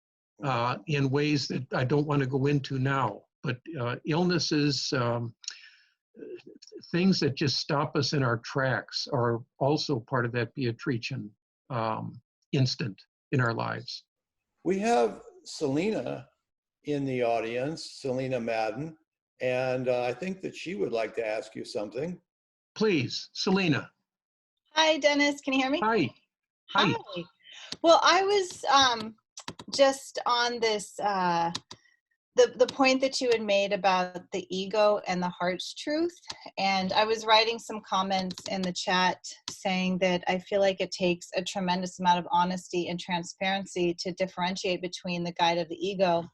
in ways that I don't want to go into now. But illnesses, things that just stop us in our tracks, are also part of that Beatrician instant in our lives. We have Selena in the audience, Selena Madden, and I think that she would like to ask you something. Please, Selena. Hi, Dennis. Can you hear me? Hi. Hi. Hi. Well, I was just on this, the point that you had made about the ego and the heart's truth. And I was writing some comments in the chat saying that I feel like it takes a tremendous amount of honesty and transparency to differentiate between the guide of the ego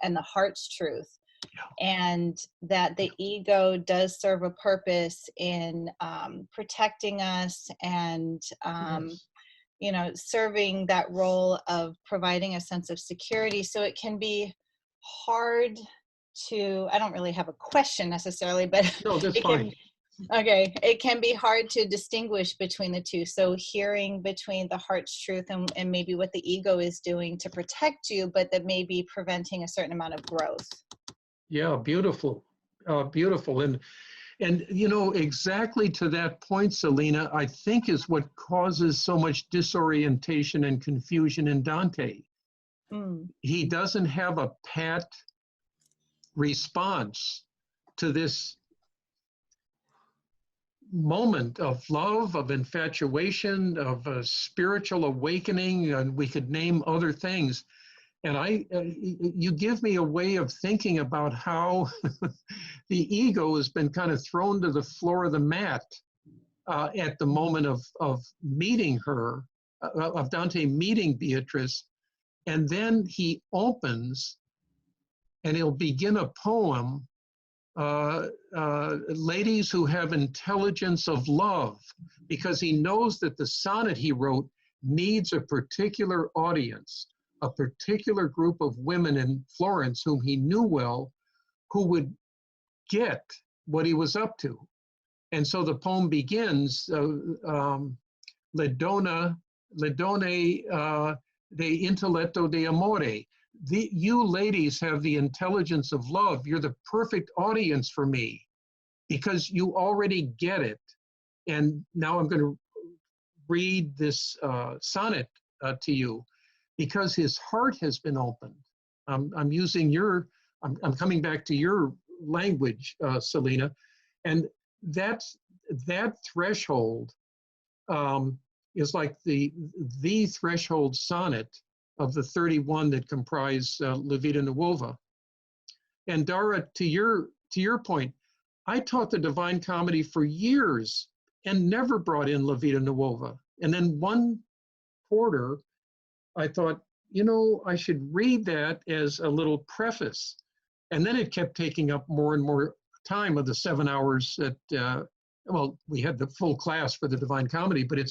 and the heart's truth. And that the ego does serve a purpose in protecting us and you know, serving that role of providing a sense of security. So it can be hard to, I don't really have a question necessarily, but no, that's fine. Okay, it can be hard to distinguish between the two. So hearing between the heart's truth and maybe what the ego is doing to protect you, but that may be preventing a certain amount of growth. Yeah, beautiful, beautiful. And you know, exactly to that point, Selena, I think is what causes so much disorientation and confusion in Dante. He doesn't have a pat response to this moment of love, of infatuation, of a spiritual awakening, and we could name other things. And you give me a way of thinking about how the ego has been kind of thrown to the floor of the mat at the moment of meeting her, of Dante meeting Beatrice. And then he opens and he'll begin a poem, ladies who have intelligence of love, because he knows that the sonnet he wrote needs a particular audience, a particular group of women in Florence whom he knew well, who would get what he was up to. And so the poem begins, Le donne de intelletto de amore. You ladies have the intelligence of love. You're the perfect audience for me because you already get it. And now I'm going to read this sonnet to you because his heart has been opened. I'm coming back to your language, Selena, and that threshold is like the threshold sonnet of the 31 that comprise La Vita Nuova. And Dara, to your point, I taught the Divine Comedy for years and never brought in La Vita Nuova. And then one quarter, I thought, you know, I should read that as a little preface. And then it kept taking up more and more time of the 7 hours that, well, we had the full class for the Divine Comedy, but it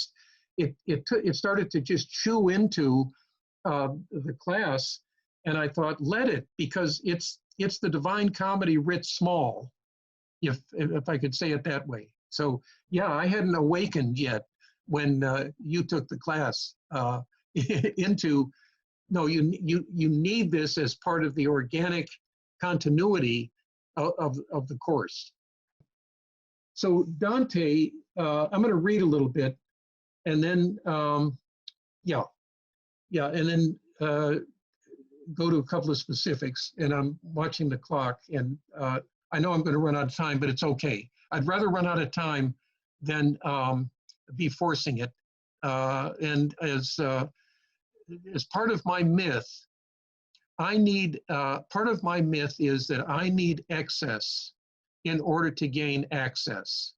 started to just chew into the class, and I thought, let it, because it's the Divine Comedy writ small, if I could say it that way. So yeah, I hadn't awakened yet when you took the class into, no, you need this as part of the organic continuity of the course. So Dante, I'm going to read a little bit, and then and then go to a couple of specifics. And I'm watching the clock, and I know I'm going to run out of time, but it's okay. I'd rather run out of time than be forcing it. And as part of my myth, part of my myth is that I need excess in order to gain access.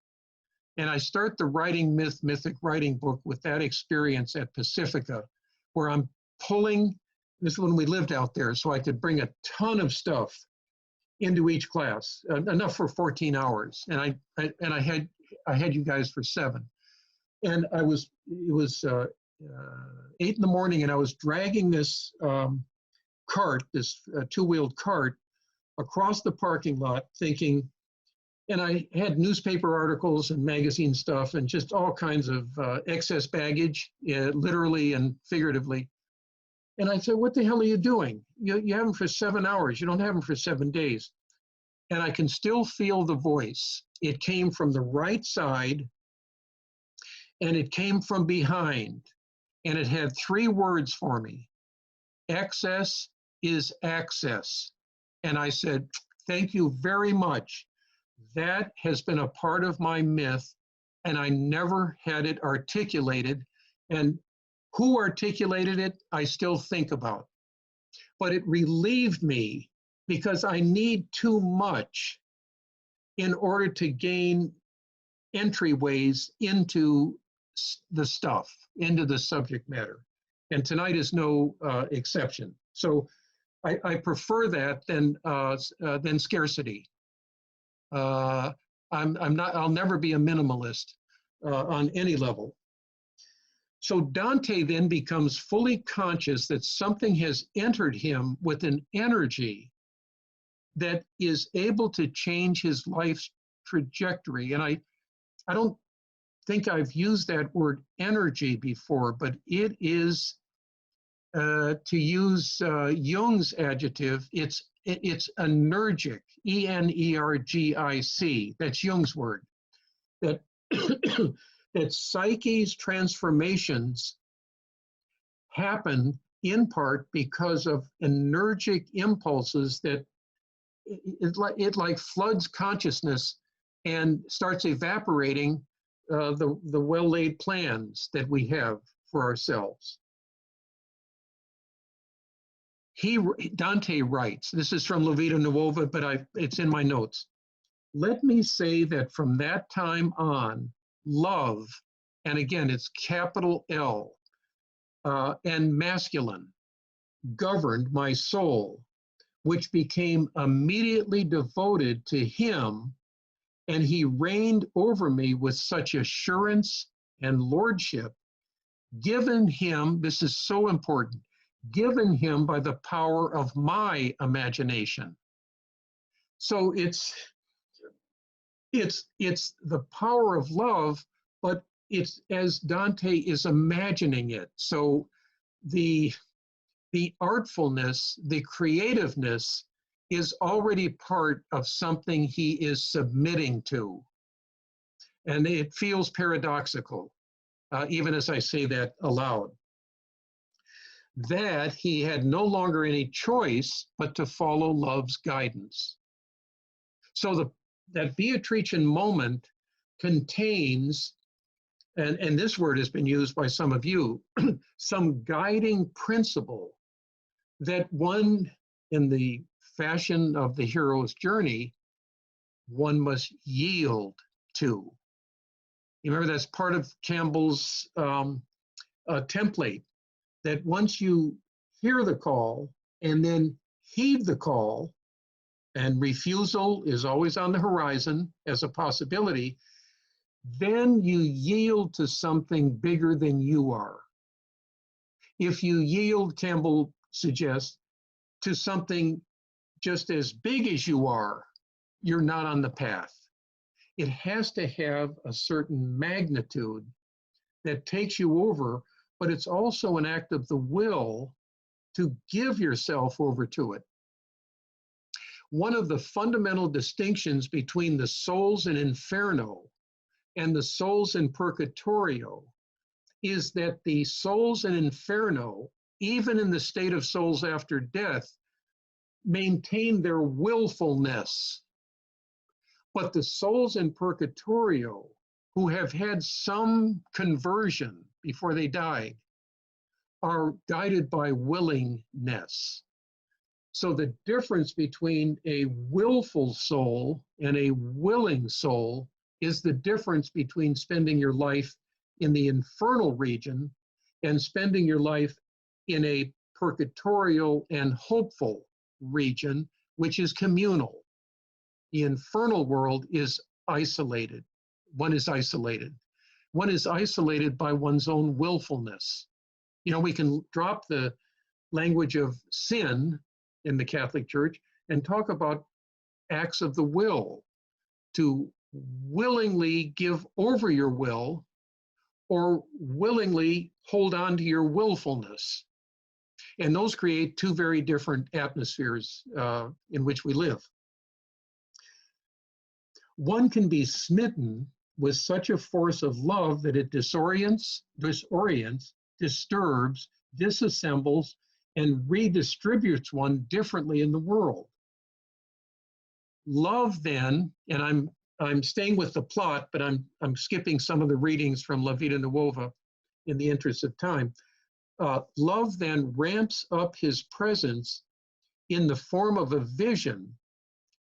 And I start the Riting Myth, Mythic Writing book with that experience at Pacifica, where I'm pulling, this is when we lived out there, so I could bring a ton of stuff into each class, enough for 14 hours. And I had you guys for 7. And it was 8 in the morning, and I was dragging this cart, this two-wheeled cart, across the parking lot, thinking, and I had newspaper articles and magazine stuff and just all kinds of excess baggage, literally and figuratively. And I said, what the hell are you doing? You have them for 7 hours. You don't have them for 7 days. And I can still feel the voice. It came from the right side, and it came from behind. And it had 3 words for me. Excess is access. And I said, thank you very much. That has been a part of my myth, and I never had it articulated. And who articulated it, I still think about. But it relieved me because I need too much in order to gain entryways into the stuff, into the subject matter. And tonight is no exception. So I prefer that than scarcity. I'll never be a minimalist on any level. So Dante then becomes fully conscious that something has entered him with an energy that is able to change his life's trajectory. And I don't think I've used that word energy before, but it is, to use Jung's adjective, it's energic, E-N-E-R-G-I-C. That's Jung's word. That, that psyche's transformations happen in part because of energic impulses that it like floods consciousness and starts evaporating the well-laid plans that we have for ourselves. Dante writes, this is from Vita Nuova, but it's in my notes. Let me say that from that time on, love, and again, it's capital L, and masculine, governed my soul, which became immediately devoted to him, and he reigned over me with such assurance and lordship, given him, this is so important, given him by the power of my imagination. So it's the power of love, but it's as Dante is imagining it. So the artfulness, the creativeness is already part of something he is submitting to. And it feels paradoxical, even as I say that aloud. That he had no longer any choice but to follow love's guidance. So that Beatrician moment contains, and this word has been used by some of you, some guiding principle that one, in the fashion of the hero's journey, one must yield to. You remember that's part of Campbell's template, that once you hear the call and then heed the call, and refusal is always on the horizon as a possibility, then you yield to something bigger than you are. If you yield, Campbell suggests, to something just as big as you are, you're not on the path. It has to have a certain magnitude that takes you over, but it's also an act of the will to give yourself over to it. One of the fundamental distinctions between the souls in Inferno and the souls in Purgatorio is that the souls in Inferno, even in the state of souls after death, maintain their willfulness. But the souls in Purgatorio, who have had some conversion before they died, are guided by willingness. So the difference between a willful soul and a willing soul is the difference between spending your life in the infernal region and spending your life in a purgatorial and hopeful region, which is communal. The infernal world is isolated. One is isolated. One is isolated by one's own willfulness. You know, we can drop the language of sin in the Catholic Church and talk about acts of the will, to willingly give over your will or willingly hold on to your willfulness. And those create two very different atmospheres in which we live. One can be smitten with such a force of love that it disorients, disturbs, disassembles, and redistributes one differently in the world. Love then, and I'm staying with the plot, but I'm skipping some of the readings from La Vita Nuova in the interest of time. Love then ramps up his presence in the form of a vision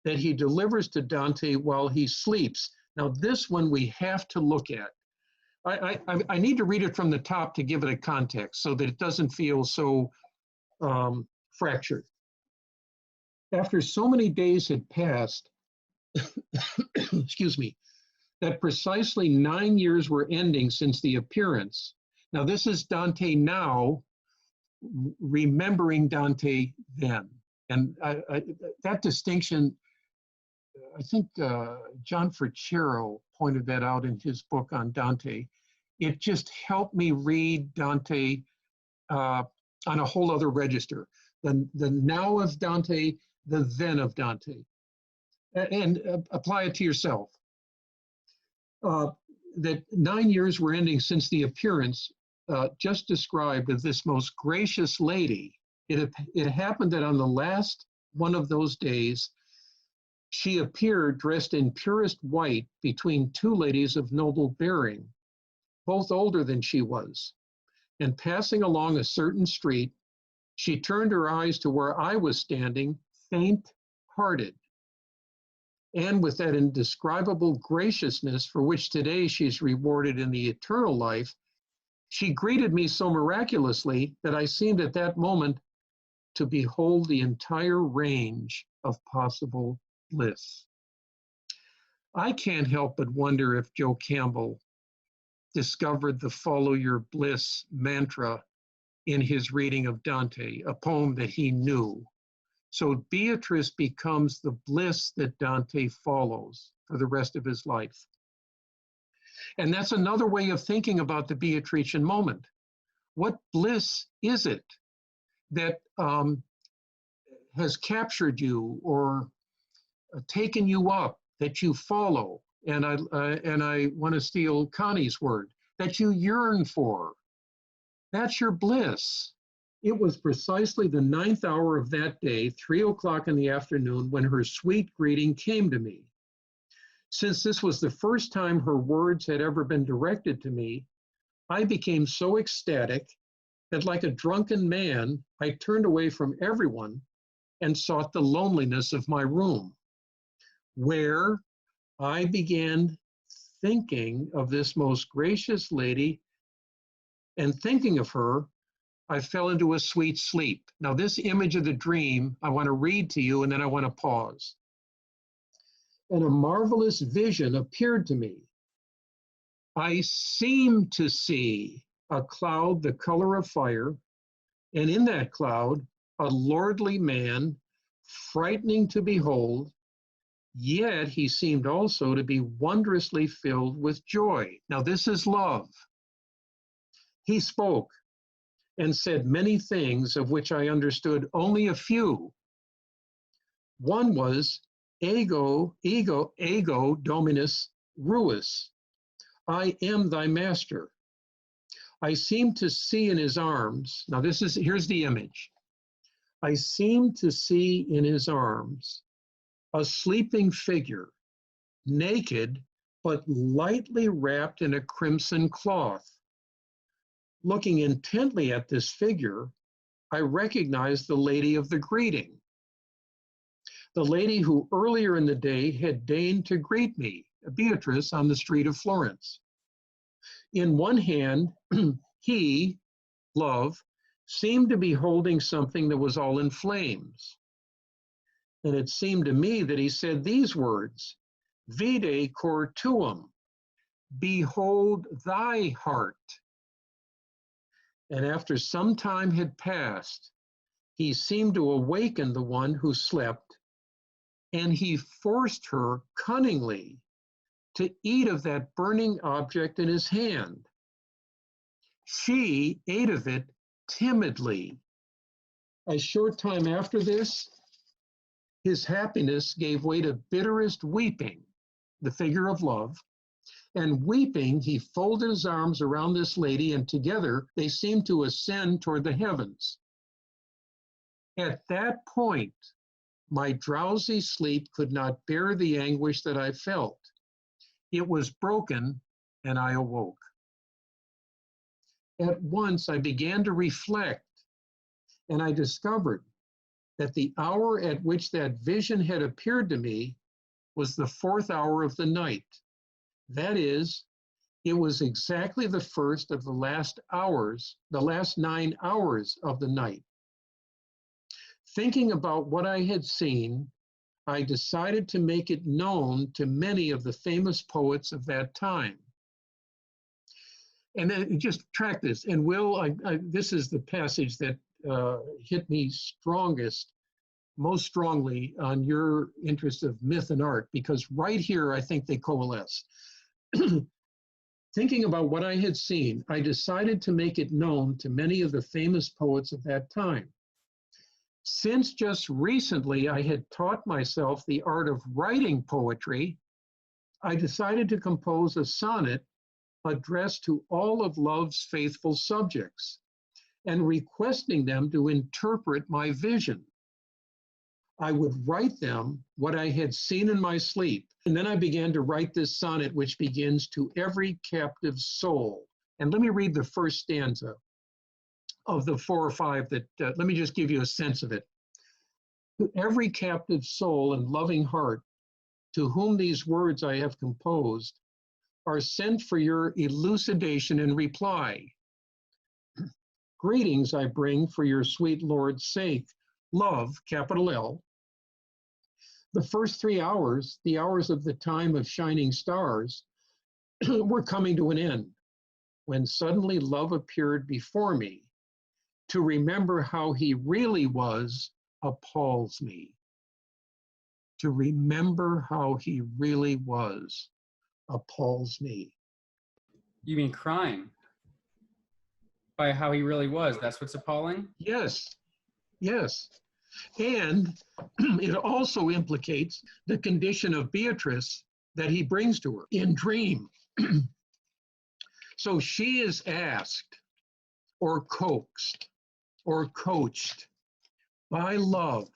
that he delivers to Dante while he sleeps. Now this one we have to look at. I need to read it from the top to give it a context so that it doesn't feel so fractured. After so many days had passed, excuse me, that precisely 9 years were ending since the appearance. Now this is Dante now, remembering Dante then. And that distinction I think John Fricero pointed that out in his book on Dante. It just helped me read Dante on a whole other register. The now of Dante, the then of Dante. And apply it to yourself. That 9 years were ending since the appearance just described of this most gracious lady. It happened that on the last one of those days, she appeared dressed in purest white between two ladies of noble bearing, both older than she was. And passing along a certain street, she turned her eyes to where I was standing, faint-hearted. And with that indescribable graciousness for which today she's rewarded in the eternal life, she greeted me so miraculously that I seemed at that moment to behold the entire range of possible bliss. I can't help but wonder if Joe Campbell discovered the follow your bliss mantra in his reading of Dante, a poem that he knew. So Beatrice becomes the bliss that Dante follows for the rest of his life. And that's another way of thinking about the Beatrician moment. What bliss is it that has captured you or taken you up, that you follow? And I want to steal Connie's word, that you yearn for. That's your bliss. It was precisely the 9th hour of that day, 3 o'clock in the afternoon, when her sweet greeting came to me. Since this was the first time her words had ever been directed to me, I became so ecstatic that like a drunken man, I turned away from everyone and sought the loneliness of my room, where I began thinking of this most gracious lady, and thinking of her, I fell into a sweet sleep. Now, this image of the dream, I want to read to you, and then I want to pause. And a marvelous vision appeared to me. I seemed to see a cloud the color of fire, and in that cloud, a lordly man, frightening to behold, yet he seemed also to be wondrously filled with joy. Now, this is love. He spoke and said many things of which I understood only a few. One was, ego dominus ruus. I am thy master. I seemed to see in his arms, now here's the image. I seemed to see in his arms a sleeping figure, naked, but lightly wrapped in a crimson cloth. Looking intently at this figure, I recognized the lady of the greeting, the lady who earlier in the day had deigned to greet me, Beatrice, on the street of Florence. In one hand, he, love, seemed to be holding something that was all in flames. And it seemed to me that he said these words, Vide cor tuum, behold thy heart. And after some time had passed, he seemed to awaken the one who slept, and he forced her cunningly to eat of that burning object in his hand. She ate of it timidly. A short time after this, his happiness gave way to bitterest weeping, the figure of love. And weeping, he folded his arms around this lady, and together they seemed to ascend toward the heavens. At that point, my drowsy sleep could not bear the anguish that I felt. It was broken, and I awoke. At once, I began to reflect, and I discovered that the hour at which that vision had appeared to me was the 4th hour of the night. That is, it was exactly the first of the last hours, the last 9 hours of the night. Thinking about what I had seen, I decided to make it known to many of the famous poets of that time. And then just track this. And this is the passage that hit me strongest. most strongly on your interest of myth and art, because right here, I think they coalesce. Thinking about what I had seen, I decided to make it known to many of the famous poets of that time. Since just recently I had taught myself the art of writing poetry, I decided to compose a sonnet addressed to all of love's faithful subjects and requesting them to interpret my vision. I would write them what I had seen in my sleep. And then I began to write this sonnet, which begins to every captive soul. And let me read the first stanza of the 4 or 5 that, let me just give you a sense of it. To every captive soul and loving heart, to whom these words I have composed, are sent for your elucidation and reply. Greetings I bring for your sweet Lord's sake. Love, capital L. The first 3 hours, the hours of the time of shining stars, were coming to an end, when suddenly love appeared before me. To remember how he really was appalls me. To remember how he really was appalls me. You mean crying by how he really was? That's what's appalling? Yes, yes. And it also implicates the condition of Beatrice that he brings to her in dream. So she is asked or coaxed or coached by love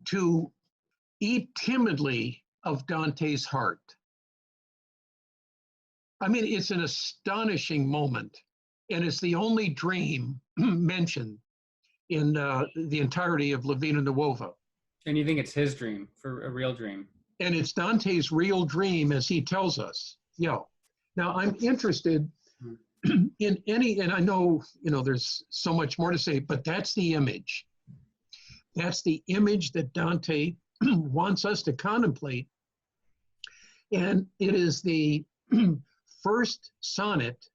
to eat timidly of Dante's heart. I mean, it's an astonishing moment, and it's the only dream mentioned in the entirety of La Vita Nuova. And you think it's his dream, for a real dream? And it's Dante's real dream, as he tells us. Yeah. Now, I'm interested in any, and I know, there's so much more to say, but that's the image. That's the image that Dante wants us to contemplate. And it is the first sonnet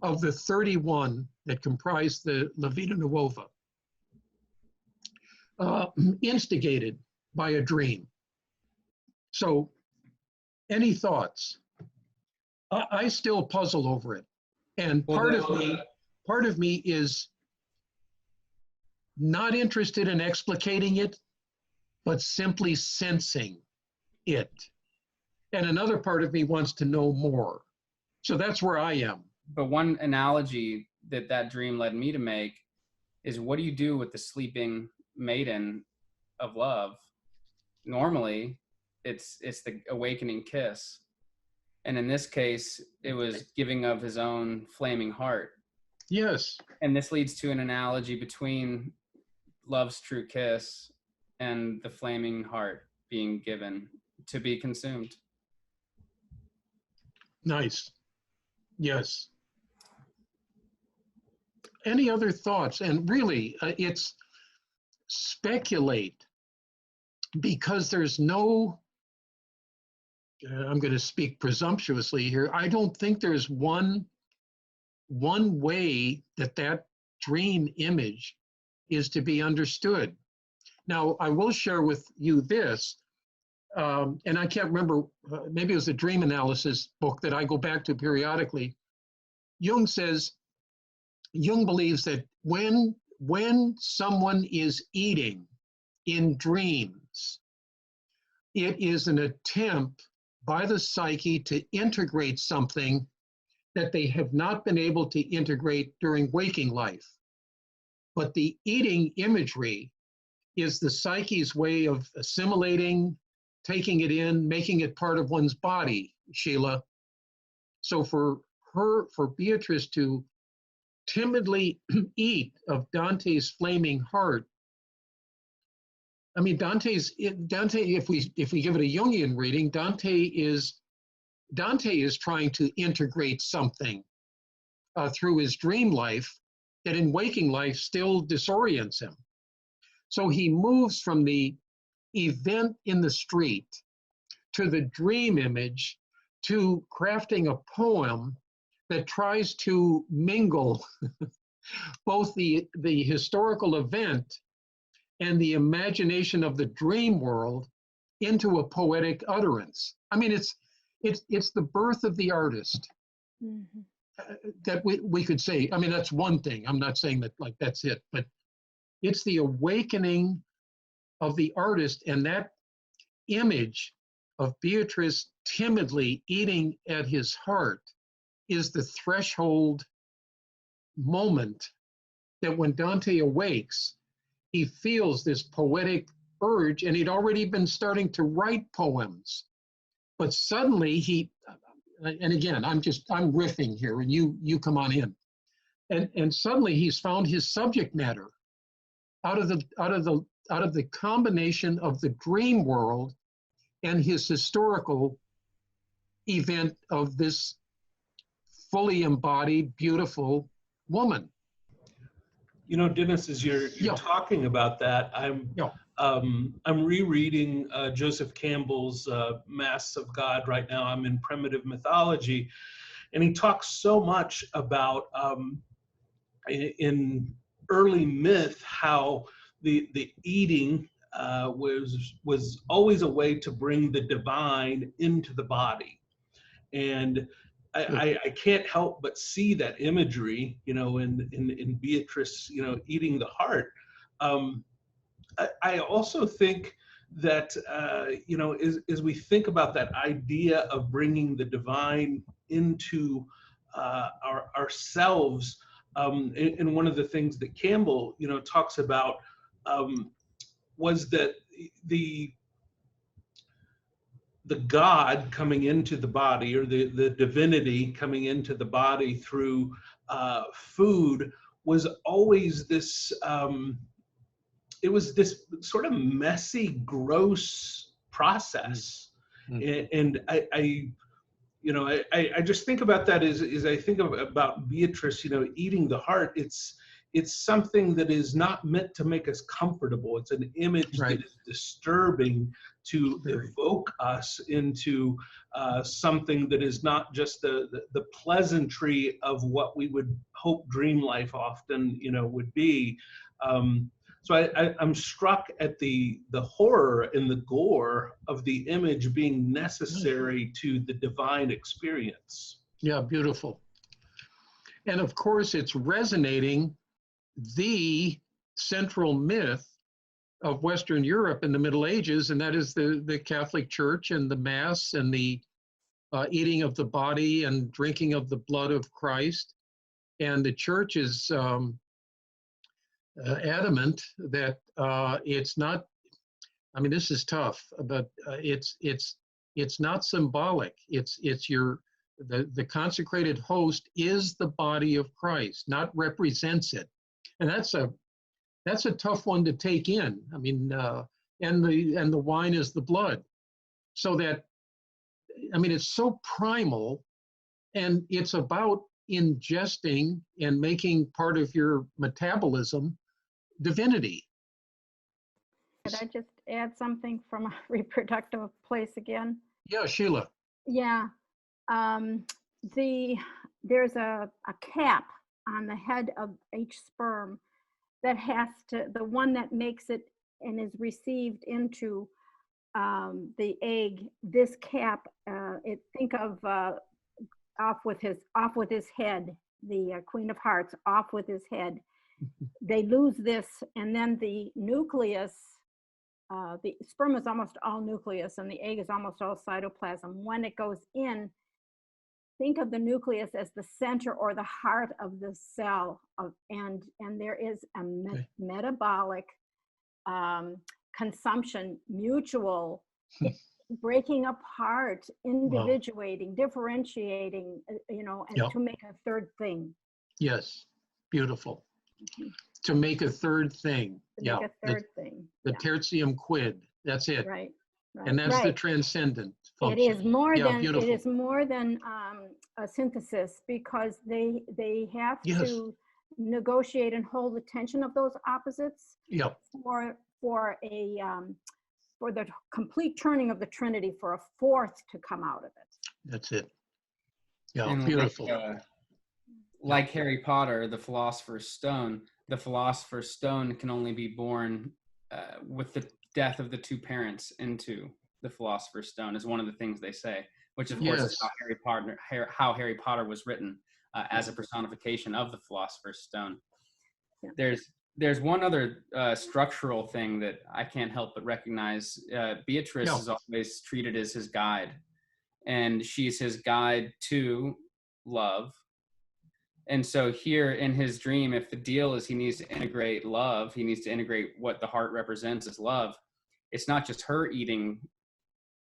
of the 31 that comprise the La Vita Nuova, instigated by a dream. So, any thoughts? I still puzzle over it. And part of me is not interested in explicating it, but simply sensing it. And another part of me wants to know more. So that's where I am. But one analogy that dream led me to make is, what do you do with the sleeping maiden of love? Normally, it's the awakening kiss. And in this case, it was giving of his own flaming heart. Yes. And this leads to an analogy between love's true kiss and the flaming heart being given to be consumed. Nice. Yes. Any other thoughts? And really, it's speculate, because there's no, I'm going to speak presumptuously here, I don't think there's one way that dream image is to be understood. Now, I will share with you this, and I can't remember, maybe it was a dream analysis book that I go back to periodically. Jung believes that when someone is eating in dreams, it is an attempt by the psyche to integrate something that they have not been able to integrate during waking life. But the eating imagery is the psyche's way of assimilating, taking it in, making it part of one's body, Sheila. So for Beatrice to timidly eat of Dante's flaming heart, I mean, Dante, if we give it a Jungian reading, Dante is trying to integrate something through his dream life that in waking life still disorients him. So he moves from the event in the street to the dream image to crafting a poem that tries to mingle both the historical event and the imagination of the dream world into a poetic utterance. I mean, it's the birth of the artist. Mhm. That we could say. I mean, that's one thing. I'm not saying that like that's it, but it's the awakening of the artist, and that image of Beatrice timidly eating at his heart is the threshold moment that when Dante awakes, he feels this poetic urge, and he'd already been starting to write poems. But suddenly and again, I'm riffing here, and you come on in. And suddenly he's found his subject matter out of the combination of the dream world and his historical event of this fully embodied, beautiful woman. You know, Dennis, as you're Yeah. talking about that, I'm rereading Joseph Campbell's Masks of God right now. I'm in Primitive Mythology, and he talks so much about in early myth how the eating was always a way to bring the divine into the body. And I can't help but see that imagery, you know, in Beatrice, you know, eating the heart. I also think that, you know, as we think about that idea of bringing the divine into ourselves, and one of the things that Campbell, you know, talks about was that the God coming into the body, or the divinity coming into the body through food, was always this, it was this sort of messy, gross process. And I you know, I just think about that as I think about Beatrice, you know, eating the heart. It's something that is not meant to make us comfortable. It's an image that is disturbing to evoke us into something that is not just the pleasantry of what we would hope dream life often, you know, would be. So I'm struck at the horror and the gore of the image being necessary to the divine experience. Yeah, beautiful. And of course, it's resonating the central myth of Western Europe in the Middle Ages, and that is the Catholic Church and the Mass and the eating of the body and drinking of the blood of Christ. And the Church is adamant that it's not. I mean, this is tough, but it's not symbolic. It's the consecrated host is the body of Christ, not represents it, and that's a tough one to take in. I mean, and the wine is the blood, so that, I mean, it's so primal, and it's about ingesting and making part of your metabolism divinity. Could I just add something from a reproductive place again? Yeah, Sheila. Yeah. There's a cap on the head of each sperm that has to, the one that makes it and is received into the egg, this cap, think of off with his head, the Queen of Hearts, off with his head. They lose this, and then the nucleus, the sperm is almost all nucleus and the egg is almost all cytoplasm. When it goes in, think of the nucleus as the center or the heart of the cell, and there is a metabolic consumption, mutual, breaking apart, individuating, differentiating, you know, and to make a third thing. Yes, beautiful. To make a third thing. To make a third thing. The tertium quid. That's it. Right. And that's the transcendent function. It is more than a synthesis, because they have to negotiate and hold the tension of those opposites for the complete turning of the Trinity, for a fourth to come out of it. That's it. Yeah, and beautiful. Like Harry Potter, the Philosopher's Stone can only be born with the death of the two parents into the Philosopher's Stone is one of the things they say, which of course is how Harry Potter was written as a personification of the Philosopher's Stone. There's one other structural thing that I can't help but recognize. Beatrice is always treated as his guide, and she's his guide to love. And so here in his dream, if the deal is he needs to integrate love, he needs to integrate what the heart represents as love. It's not just her eating,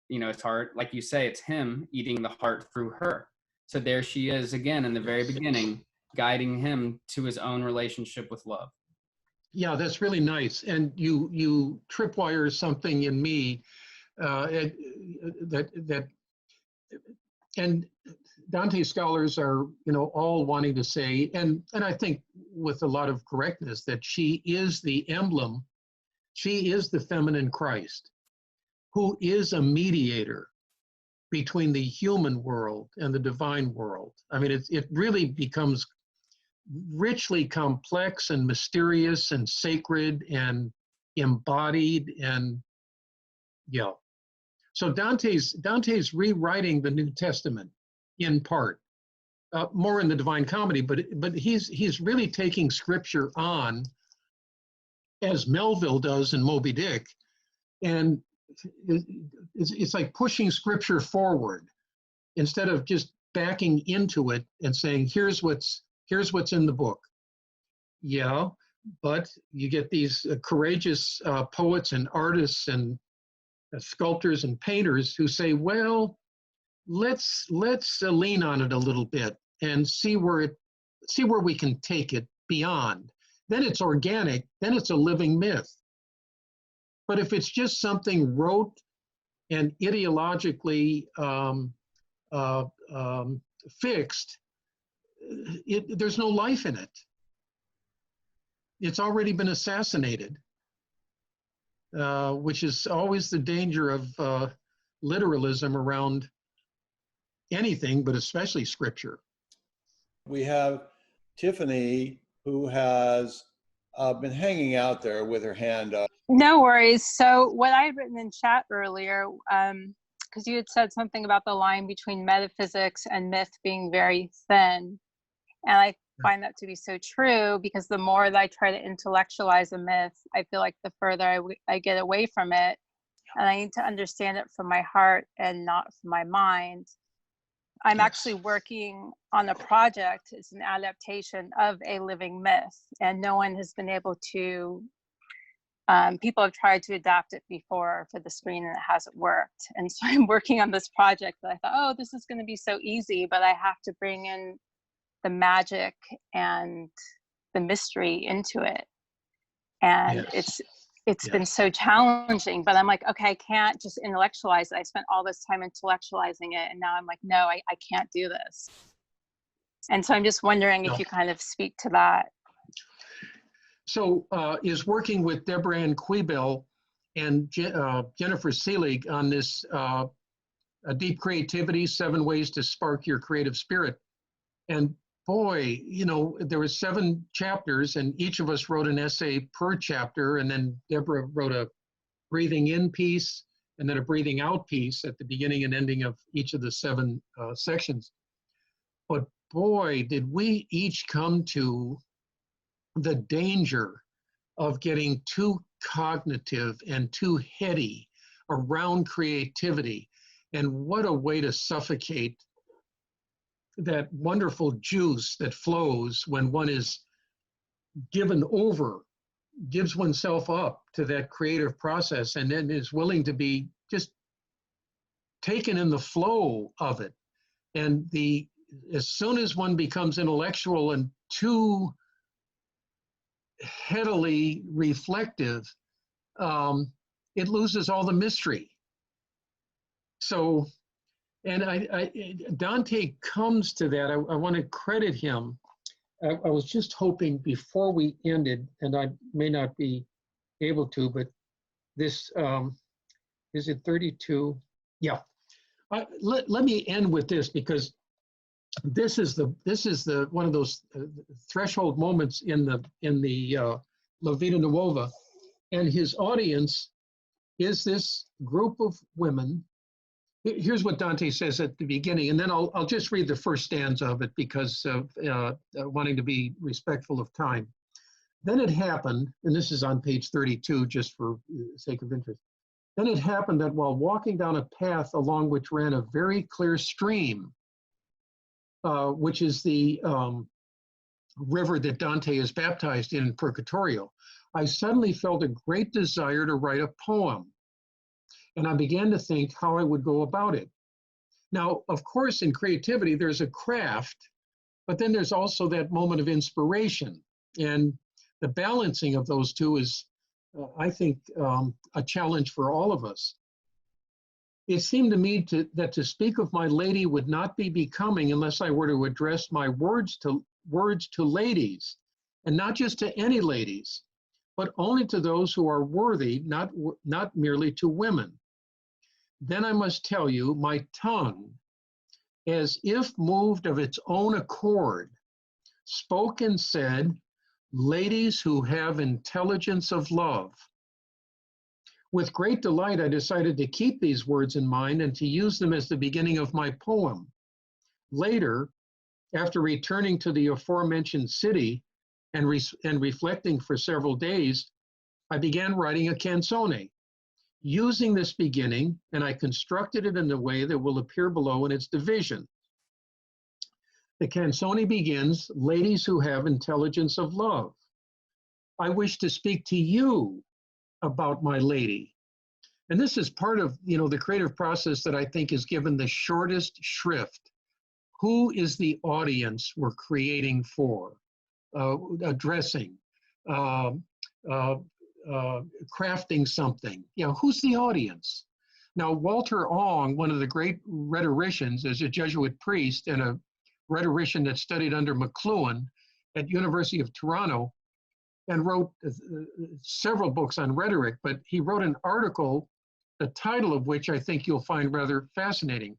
his heart. Like you say, it's him eating the heart through her. So there she is again in the very beginning, guiding him to his own relationship with love. Yeah, that's really nice. And you tripwire something in me and Dante scholars are, all wanting to say, and I think with a lot of correctness, that she is the emblem, she is the feminine Christ, who is a mediator between the human world and the divine world. I mean, it really becomes richly complex and mysterious and sacred and embodied and So Dante's rewriting the New Testament in part, more in the Divine Comedy, but he's really taking scripture on, as Melville does in Moby Dick, and it's like pushing scripture forward instead of just backing into it and saying, here's what's in the book. Yeah, but you get these courageous poets and artists and sculptors and painters who say, well, let's lean on it a little bit and see where we can take it beyond. Then it's organic, then it's a living myth. But if it's just something rote and ideologically fixed, there's no life in it. It's already been assassinated, which is always the danger of literalism around anything, but especially scripture. We have Tiffany, who has been hanging out there with her hand up. No worries. So what I had written in chat earlier, because you had said something about the line between metaphysics and myth being very thin. And I find that to be so true, because the more that I try to intellectualize a myth, I feel like the further I get away from it. And I need to understand it from my heart and not from my mind. I'm actually working on a project. It's an adaptation of a living myth, and no one has been able to, people have tried to adapt it before for the screen and it hasn't worked. And so I'm working on this project that I thought, oh, this is going to be so easy, but I have to bring in the magic and the mystery into it. And it's been so challenging, but I'm like, okay, I can't just intellectualize it. I spent all this time intellectualizing it, and now I'm like, no, I can't do this. And so I'm just wondering if you kind of speak to that. So is working with Deborah Ann Quibell and Jennifer Seelig on this Deep Creativity, 7 Ways to Spark Your Creative Spirit. And boy, there were 7 chapters, and each of us wrote an essay per chapter, and then Deborah wrote a breathing in piece and then a breathing out piece at the beginning and ending of each of the 7 sections. But boy, did we each come to the danger of getting too cognitive and too heady around creativity. And what a way to suffocate that wonderful juice that flows when one is gives oneself up to that creative process, and then is willing to be just taken in the flow of it. And as soon as one becomes intellectual and too headily reflective, it loses all the mystery. So, and Dante comes to that. I want to credit him. I was just hoping before we ended, and I may not be able to, but this, is it 32? Yeah. Let me end with this, because this is the one of those threshold moments in the La Vita Nuova. And his audience is this group of women. Here's what Dante says at the beginning, and then I'll just read the first stanza of it because of wanting to be respectful of time. Then it happened, and this is on page 32, just for sake of interest. Then it happened that while walking down a path along which ran a very clear stream, which is the river that Dante is baptized in Purgatorio, I suddenly felt a great desire to write a poem. And I began to think how I would go about it. Now, of course, in creativity, there's a craft, but then there's also that moment of inspiration. And the balancing of those two is, I think, a challenge for all of us. It seemed to me that to speak of my lady would not be becoming unless I were to address my words to ladies, and not just to any ladies, but only to those who are worthy, not merely to women. Then I must tell you, my tongue, as if moved of its own accord, spoke and said, ladies who have intelligence of love. With great delight, I decided to keep these words in mind and to use them as the beginning of my poem. Later, after returning to the aforementioned city and reflecting for several days, I began writing a canzone. Using this beginning, and I constructed it in the way that will appear below in its division. The canzone begins, ladies who have intelligence of love. I wish to speak to you about my lady. And this is part of, the creative process that I think is given the shortest shrift. Who is the audience we're creating for, addressing, crafting something? Who's the audience? Now, Walter Ong, one of the great rhetoricians, is a Jesuit priest and a rhetorician that studied under McLuhan at University of Toronto and wrote several books on rhetoric, but he wrote an article, the title of which I think you'll find rather fascinating.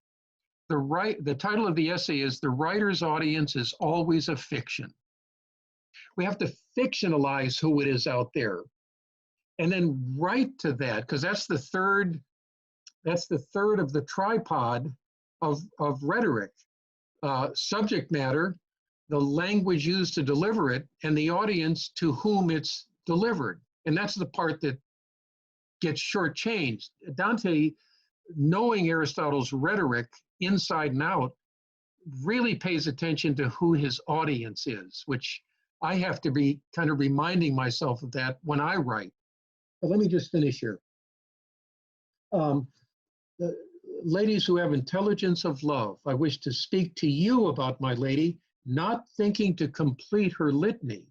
The title of the essay is "The Writer's Audience is Always a Fiction." We have to fictionalize who it is out there and then write to that, because that's the third of the tripod of rhetoric. Subject matter, the language used to deliver it, and the audience to whom it's delivered. And that's the part that gets shortchanged. Dante, knowing Aristotle's rhetoric inside and out, really pays attention to who his audience is, which I have to be kind of reminding myself of that when I write. But let me just finish here. The ladies who have intelligence of love, I wish to speak to you about my lady, not thinking to complete her litany,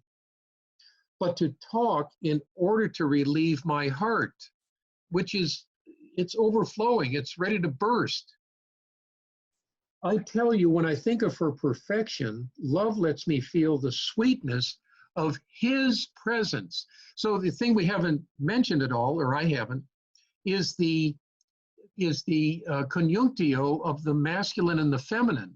but to talk in order to relieve my heart, which is, it's overflowing, it's ready to burst. I tell you, when I think of her perfection, love lets me feel the sweetness of his presence. So the thing we haven't mentioned at all, or I haven't, is the conjunctio of the masculine and the feminine,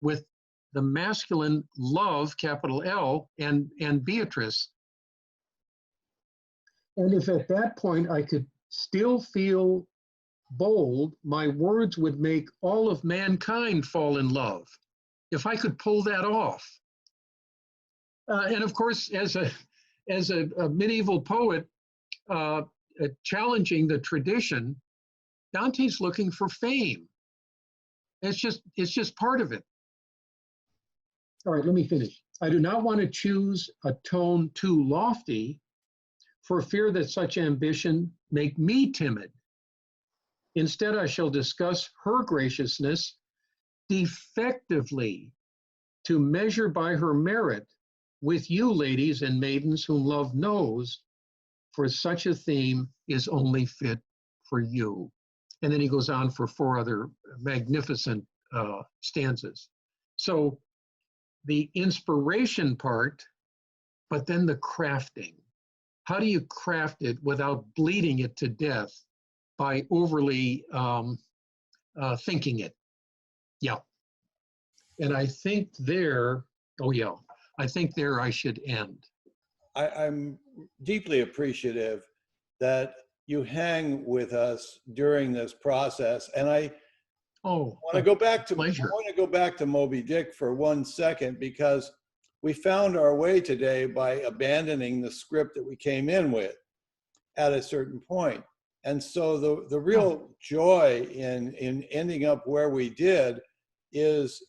with the masculine love, capital L, and Beatrice. And if at that point I could still feel bold, my words would make all of mankind fall in love. If I could pull that off. And of course, as a medieval poet challenging the tradition, Dante's looking for fame. It's just part of it. All right, let me finish. I do not want to choose a tone too lofty for fear that such ambition make me timid. Instead, I shall discuss her graciousness defectively to measure by her merit with you, ladies and maidens whom love knows, for such a theme is only fit for you. And then he goes on for 4 other magnificent stanzas. So the inspiration part, but then the crafting. How do you craft it without bleeding it to death by overly thinking it? Yeah. And I think there, I think there I should end. I'm deeply appreciative that you hang with us during this process. And I want to go back to pleasure. I want to go back to Moby Dick for 1 second, because we found our way today by abandoning the script that we came in with at a certain point. And so the real joy in ending up where we did is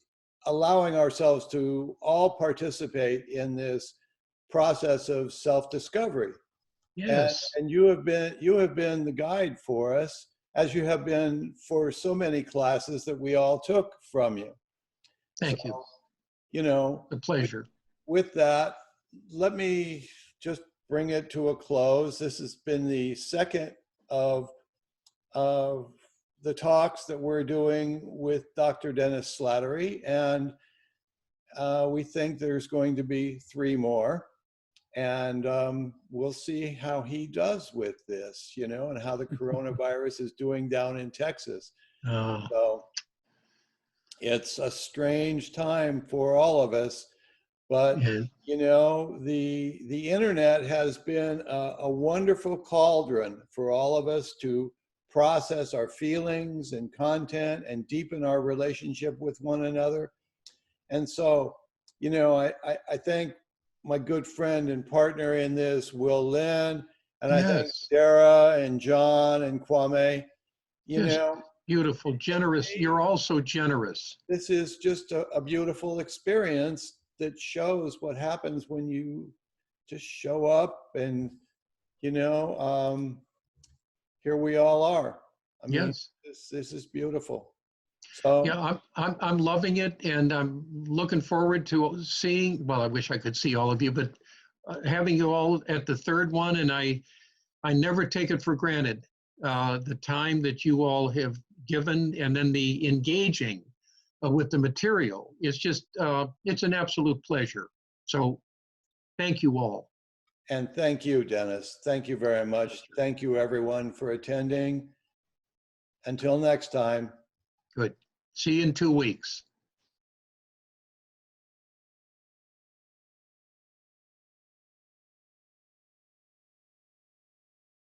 allowing ourselves to all participate in this process of self-discovery. Yes. And you have been the guide for us, as you have been for so many classes that we all took from you. Thank you. You know, A pleasure. with that, let me just bring it to a close. This has been the second of the talks that we're doing with Dr. Dennis Slattery, and we think there's going to be 3 more. And we'll see how he does with this, you know, and how the coronavirus is doing down in Texas. So it's a strange time for all of us, but you know, the internet has been a wonderful cauldron for all of us to process our feelings and content and deepen our relationship with one another. And so, you know, I think my good friend and partner in this, Linn, and I think Dara and John and Kwame, you know. Beautiful, generous. You're also generous. This is just a beautiful experience that shows what happens when you just show up and, you know, here we all are. I mean, this is beautiful. So yeah, I'm loving it, and I'm looking forward to seeing. Well, I wish I could see all of you, but having you all at the 3rd one, and I never take it for granted. The time that you all have given, and then the engaging with the material. It's just it's an absolute pleasure. So, thank you all. And thank you, Dennis. Thank you very much. Thank you, everyone, for attending. Until next time. Good. See you in 2 weeks.